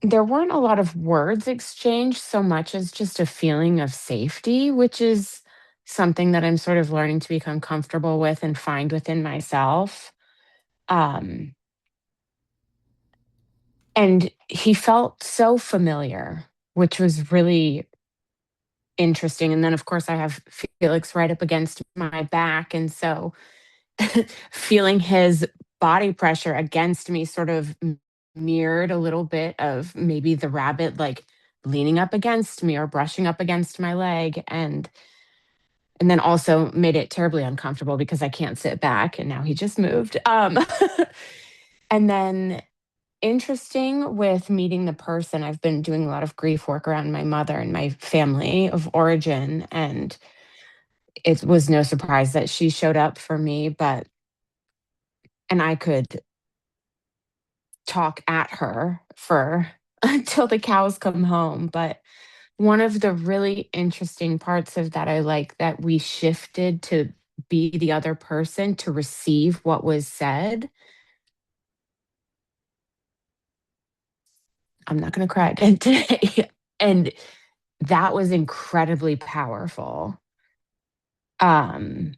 There weren't a lot of words exchanged so much as just a feeling of safety, which is something that I'm sort of learning to become comfortable with and find within myself. Um, and he felt so familiar, which was really interesting. And then, of course, I have Felix right up against my back. And so feeling his body pressure against me sort of mirrored a little bit of maybe the rabbit like leaning up against me or brushing up against my leg and then also made it terribly uncomfortable because I can't sit back and now he just moved. And then interesting with meeting the person, I've been doing a lot of grief work around my mother and my family of origin, and it was no surprise that she showed up for me, but and I could talk at her for until the cows come home. But one of the really interesting parts of that, I like that we shifted to be the other person to receive what was said. I'm not going to cry again today. And that was incredibly powerful. Um,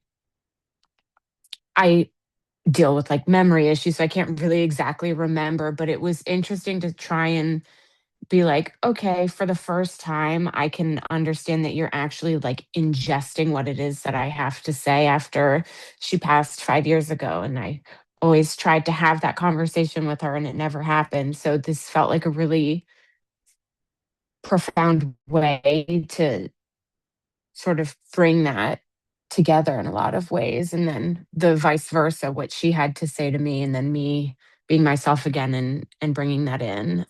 I deal with like memory issues. So I can't really exactly remember, but it was interesting to try and be like, okay, for the first time, I can understand that you're actually like ingesting what it is that I have to say after she passed 5 years ago. And I always tried to have that conversation with her and it never happened. So this felt like a really profound way to sort of bring that together in a lot of ways. And then the vice versa, what she had to say to me, and then me being myself again and bringing that in.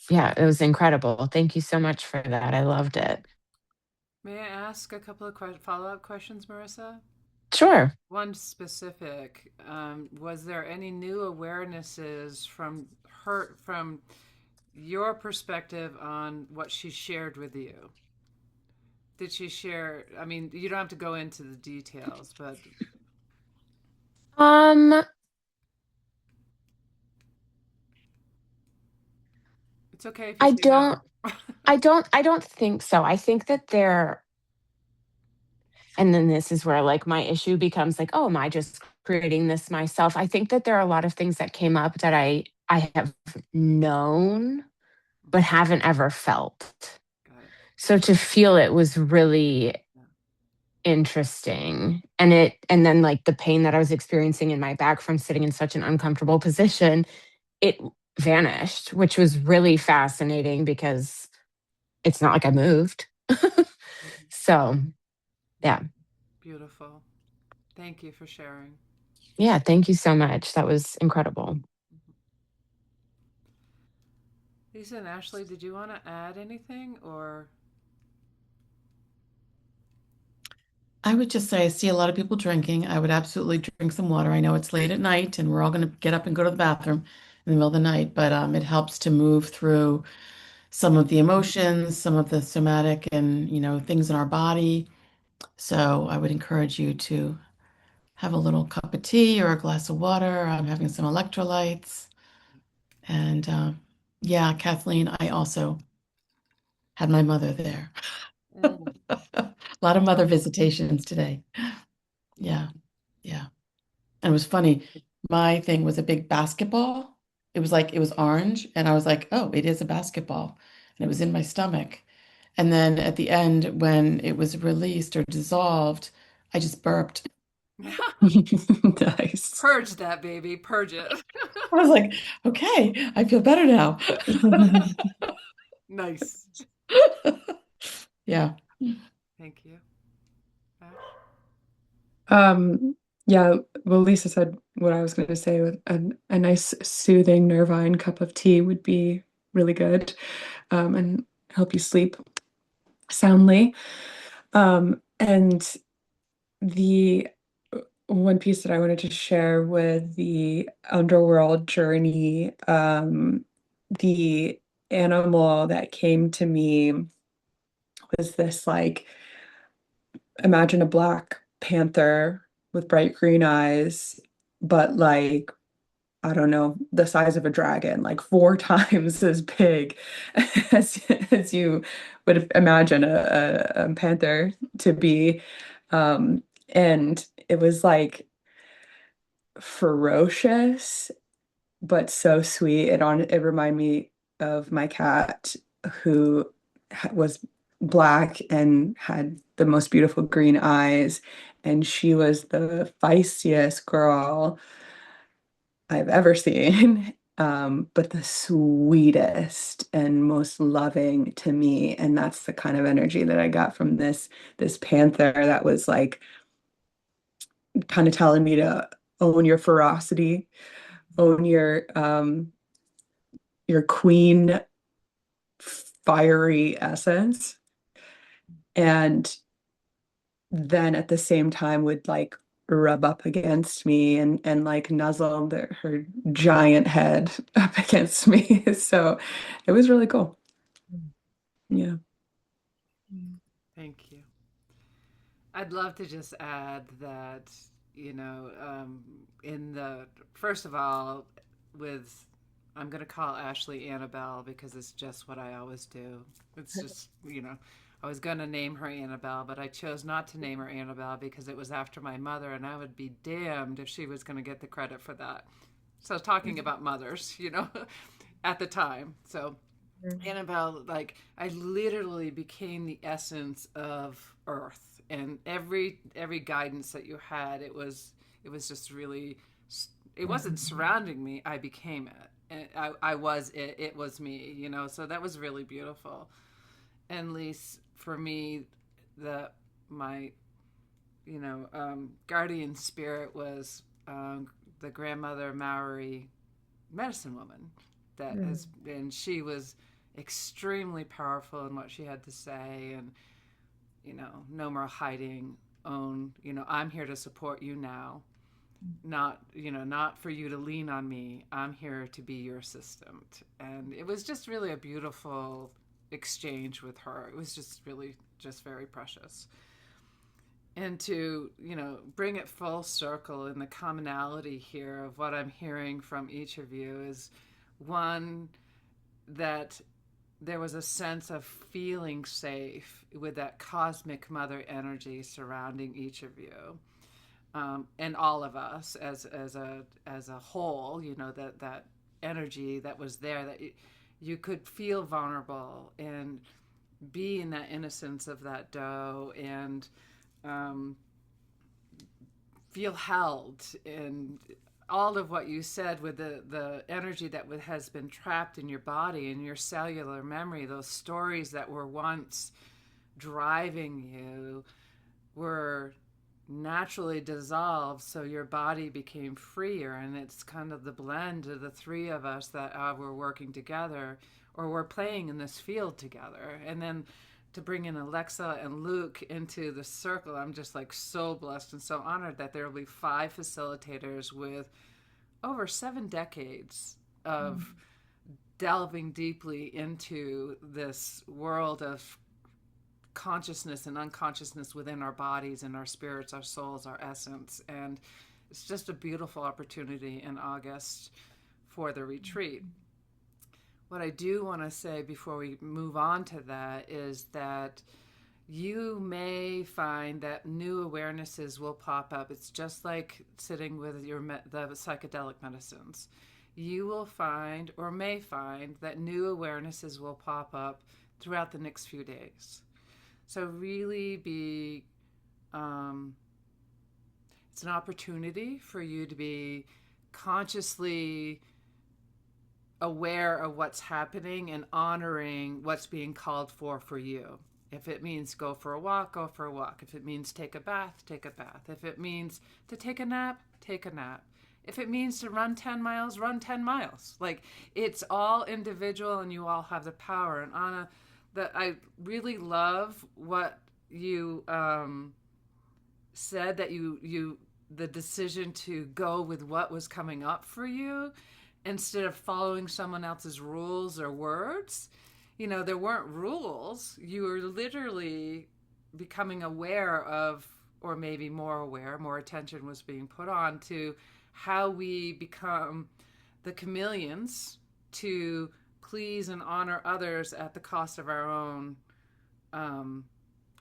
Yeah, it was incredible. Thank you so much for that. I loved it. May I ask a couple of follow-up questions, Marissa? Sure. One specific, was there any new awarenesses from her, from your perspective on what she shared with you? Did she share? I mean, you don't have to go into the details, but Um, it's okay if you I say no. don't I don't think so. I think that there, and then this is where like my issue becomes like, oh, am I just creating this myself? I think that there are a lot of things that came up that I have known but haven't ever felt. Got it. So to feel it was really Yeah. interesting. And then like the pain that I was experiencing in my back from sitting in such an uncomfortable position, it vanished, which was really fascinating because it's not like I moved. Mhm. So, yeah. Beautiful. Thank you for sharing. Yeah, thank you so much. That was incredible. Mhm. Lisa and Ashley, did you want to add anything or? I would just say I see a lot of people drinking. I would absolutely drink some water. I know it's late at night and we're all going to get up and go to the bathroom in the middle of the night, but it helps to move through some of the emotions, some of the somatic and, things in our body. So I would encourage you to have a little cup of tea or a glass of water. I'm having some electrolytes. And yeah, Kathleen, I also had my mother there. Mm. A lot of mother visitations today. Yeah, yeah. And it was funny. My thing was a big basketball. It was like it was orange, and I was like, "Oh, it is a basketball." And it was in my stomach. And then at the end, when it was released or dissolved, I just burped. Nice. Purge that baby, purge it. I was like, "Okay, I feel better now." Nice. Yeah. Thank you. Ash? Um, yeah, well, Lisa said what I was going to say with a nice soothing Nervine cup of tea would be really good, and help you sleep soundly. And the one piece that I wanted to share with the underworld journey, the animal that came to me was this like, imagine a black panther with bright green eyes, but like, I don't know, the size of a dragon, like four times as big as you would imagine a panther to be. And it was like ferocious, but so sweet. It reminded me of my cat who was black and had the most beautiful green eyes, and she was the feistiest girl I've ever seen. But the sweetest and most loving to me. And that's the kind of energy that I got from this panther that was like kind of telling me to own your ferocity, own your queen fiery essence, and then at the same time would like rub up against me and like nuzzle her giant head up against me. So it was really cool. Yeah. Thank you. I'd love to just add that, in the, first of all, with, I'm going to call Ashley Annabelle because it's just what I always do. It's just, I was going to name her Annabelle, but I chose not to name her Annabelle because it was after my mother, and I would be damned if she was going to get the credit for that. So talking about mothers, at the time. So Mhm. Annabelle, like I literally became the essence of Earth, and every guidance that you had, it was just really, it wasn't surrounding me. I became it, and I was it. It was me, So that was really beautiful. And at least for me, the my guardian spirit was the grandmother Maori medicine woman that has, Mhm. and she was extremely powerful in what she had to say, and no more hiding, own, I'm here to support you now, not for you to lean on me, I'm here to be your assistant. And it was just really a beautiful exchange with her. It was just really just very precious. And to bring it full circle, in the commonality here of what I'm hearing from each of you is one, that there was a sense of feeling safe with that cosmic mother energy surrounding each of you, and all of us as a whole. That energy that was there, that you could feel vulnerable and be in that innocence of that dough, and um, feel held, and all of what you said with the energy that has been trapped in your body and your cellular memory, those stories that were once driving you were naturally dissolved, so your body became freer. And it's kind of the blend of the three of us that were working together, or we're playing in this field together. And then to bring in Alexa and Luke into the circle, I'm just like so blessed and so honored that there will be 5 facilitators with over 7 decades of delving deeply into this world of consciousness and unconsciousness within our bodies and our spirits, our souls, our essence. And it's just a beautiful opportunity in August for the retreat. What I do want to say before we move on to that is that you may find that new awarenesses will pop up. It's just like sitting with the psychedelic medicines. You will find, or may find, that new awarenesses will pop up throughout the next few days. So really be, um, it's an opportunity for you to be consciously aware of what's happening and honoring what's being called for you. If it means go for a walk, go for a walk. If it means take a bath, take a bath. If it means to take a nap, take a nap. If it means to run 10 miles, run 10 miles. Like, it's all individual, and you all have the power. And Anna, that I really love what you said, that you the decision to go with what was coming up for you instead of following someone else's rules or words. There weren't rules. You were literally becoming aware of, or maybe more aware, more attention was being put on to how we become the chameleons to please and honor others at the cost of our own um,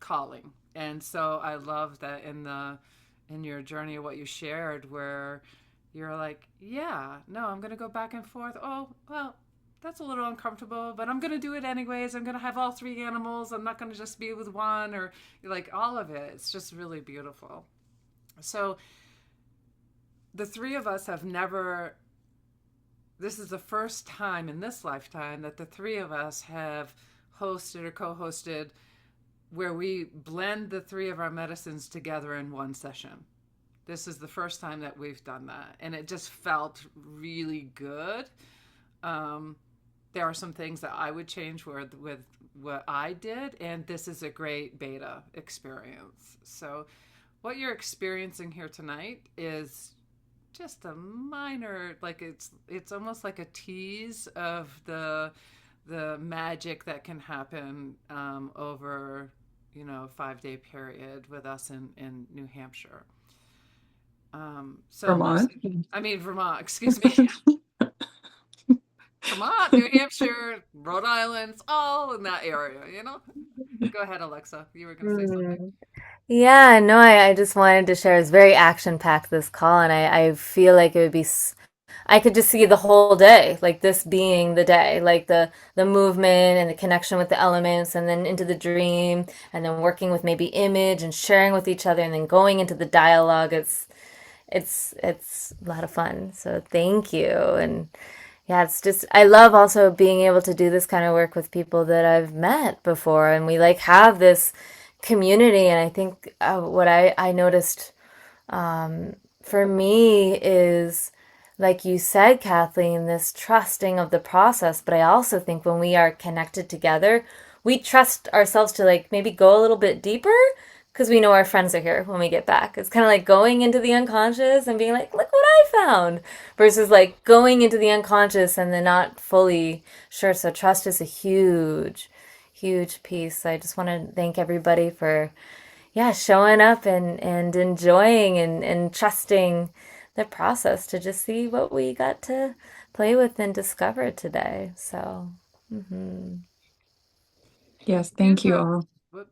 calling. And so I love that in your journey of what you shared, where you're like, yeah, no, I'm going to go back and forth. Oh, well, that's a little uncomfortable, but I'm going to do it anyways. I'm going to have all three animals. I'm not going to just be with one, or like all of it. It's just really beautiful. So the three of us have never, this is the first time in this lifetime that the three of us have hosted or co-hosted where we blend the three of our medicines together in one session. This is the first time that we've done that, and it just felt really good. Um, there are some things that I would change with what I did, and this is a great beta experience. So, what you're experiencing here tonight is just a minor, like it's almost like a tease of the magic that can happen over 5-day period with us in New Hampshire. So Vermont. I mean Vermont, excuse me. Vermont, New Hampshire, Rhode Island, it's all in that area. Go ahead, Alexa. You were going to say something. Hmm. Yeah, no, I just wanted to share. It's very action-packed, this call, and I feel like it would be I could just see the whole day, like this being the day, like the movement and the connection with the elements, and then into the dream, and then working with maybe image and sharing with each other, and then going into the dialogue. It's a lot of fun. So thank you. And yeah, it's just I love also being able to do this kind of work with people that I've met before, and we like have this community. And I think what I noticed for me is like you said, Kathleen, this trusting of the process. But I also think when we are connected together, we trust ourselves to like maybe go a little bit deeper because we know our friends are here when we get back. It's kind of like going into the unconscious and being like, look what I found, versus like going into the unconscious and then not fully sure. So trust is a huge, huge piece. So I just want to thank everybody for yeah, showing up and enjoying and trusting the process to just see what we got to play with and discover today. So, Yes, thank you Beautiful. all. Whoop.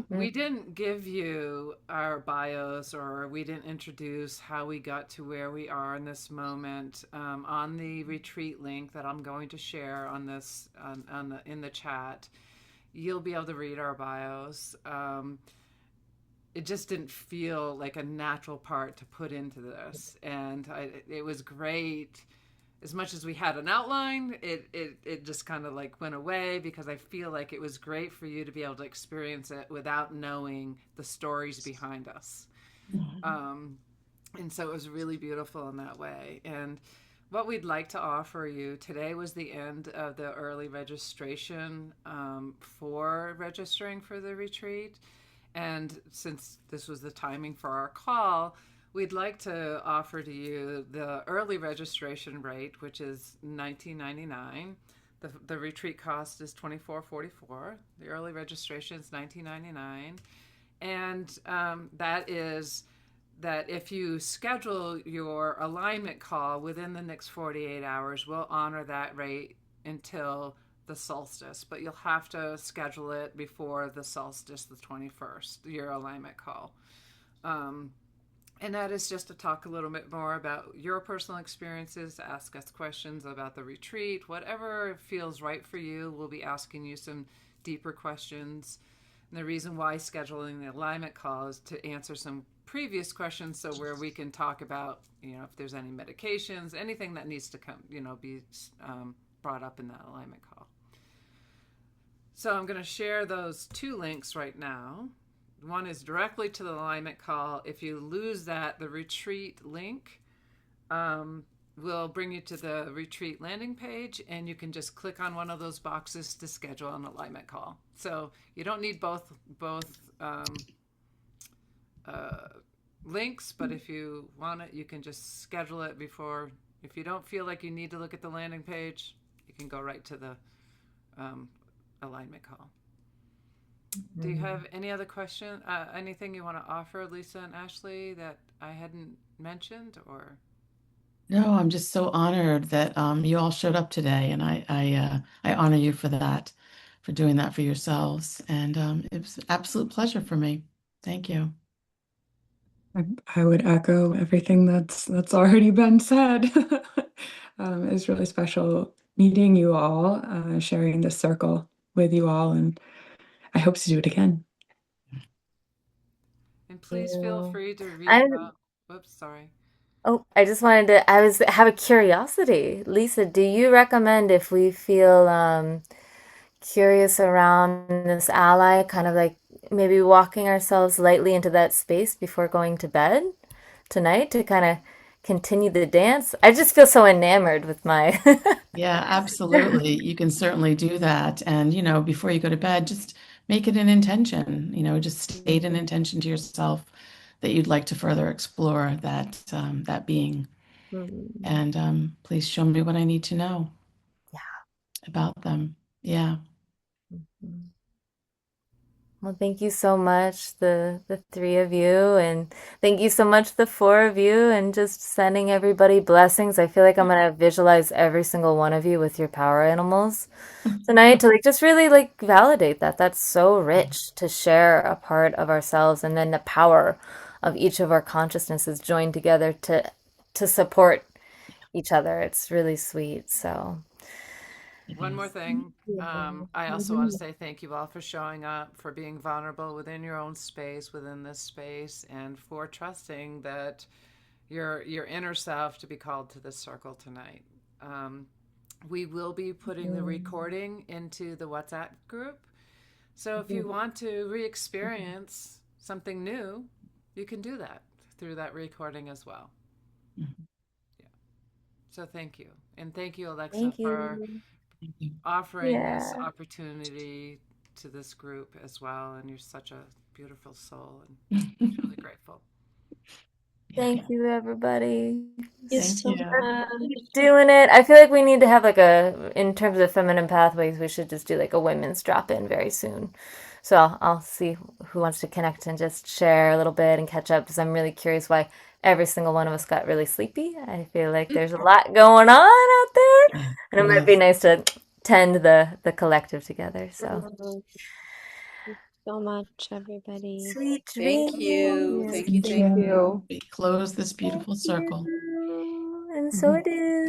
We mhm. didn't give you our bios or we didn't introduce how we got to where we are in this moment. On the retreat link that I'm going to share on this on the in the chat, you'll be able to read our bios. It just didn't feel like a natural part to put into this, and it was great. As much as we had an outline, it just kind of like went away because I feel like it was great for you to be able to experience it without knowing the stories behind us. Um, and so it was really beautiful in that way. And what we'd like to offer you today was the end of the early registration for registering for the retreat. And since this was the timing for our call, we'd like to offer to you the early registration rate, which is $19.99. The retreat cost is $24.44. The early registration is $19.99. And that is that if you schedule your alignment call within the next 48 hours, we'll honor that rate until the solstice, but you'll have to schedule it before the solstice, the 21st, your alignment call. Um, and that is just to talk a little bit more about your personal experiences, ask us questions about the retreat, whatever feels right for you. We'll be asking you some deeper questions. And the reason why scheduling the alignment call is to answer some previous questions, so where we can talk about, if there's any medications, anything that needs to come, be brought up in that alignment call. So I'm going to share those two links right now. One is directly to the alignment call. If you lose that, the retreat link will bring you to the retreat landing page, and you can just click on one of those boxes to schedule an alignment call. So you don't need both uh, links, but if you want it, you can just schedule it before. If you don't feel like you need to look at the landing page, you can go right to the um, alignment call. Do you have any other question? Anything you want to offer, Lisa and Ashley, that I hadn't mentioned, or? No, I'm just so honored that you all showed up today, and I honor you for that, for doing that for yourselves, and it was an absolute pleasure for me. Thank you. I would echo everything that's already been said. It's really special meeting you all, sharing this circle with you all, and I hope to do it again. And please feel You. free to reach I out. Whoops, sorry. oh, I just wanted to. I was have a curiosity, Lisa. Do you recommend if we feel curious around this ally, kind of like maybe walking ourselves lightly into that space before going to bed tonight to kind of continue the dance? I just feel so enamored with my. Yeah, absolutely. You can certainly do that. And, before you go to bed, just make it an intention, just state an intention to yourself that you'd like to further explore that being. And please show me what I need to know about them. Yeah. Well, thank you so much, the three of you, and thank you so much, the four of you, and just sending everybody blessings. I feel like I'm gonna visualize every single one of you with your power animals tonight to like just really like validate that. That's so rich to share a part of ourselves, and then the power of each of our consciousnesses joined together to support each other. It's really sweet. So, It One more is. thing. yeah. I also want to say thank you all for showing up, for being vulnerable within your own space, within this space, and for trusting that your inner self to be called to this circle tonight. Um, we will be putting the recording into the WhatsApp group. So if you want to re-experience something new, you can do that through that recording as well. Mhm. Yeah. So thank you. And thank you, Alexa, Thank for you. Thank you. offering this Yeah. opportunity to this group as well. And you're such a beautiful soul and truly grateful. Yeah. Thank you, everybody. You Thank so you. much. Keep doing it. I feel like we need to have like in terms of feminine pathways, we should just do like a women's drop in very soon. So I'll see who wants to connect and just share a little bit and catch up because I'm really curious why every single one of us got really sleepy. I feel like there's a lot going on out there, Yeah. and it might be Yes. nice to tend the collective together. So Thank you so much, everybody. sweet Thank you. dreams. Yeah, Thank you. Thank Thank thank you. you. you. We close this Thank beautiful circle. you. And so Mhm. it is.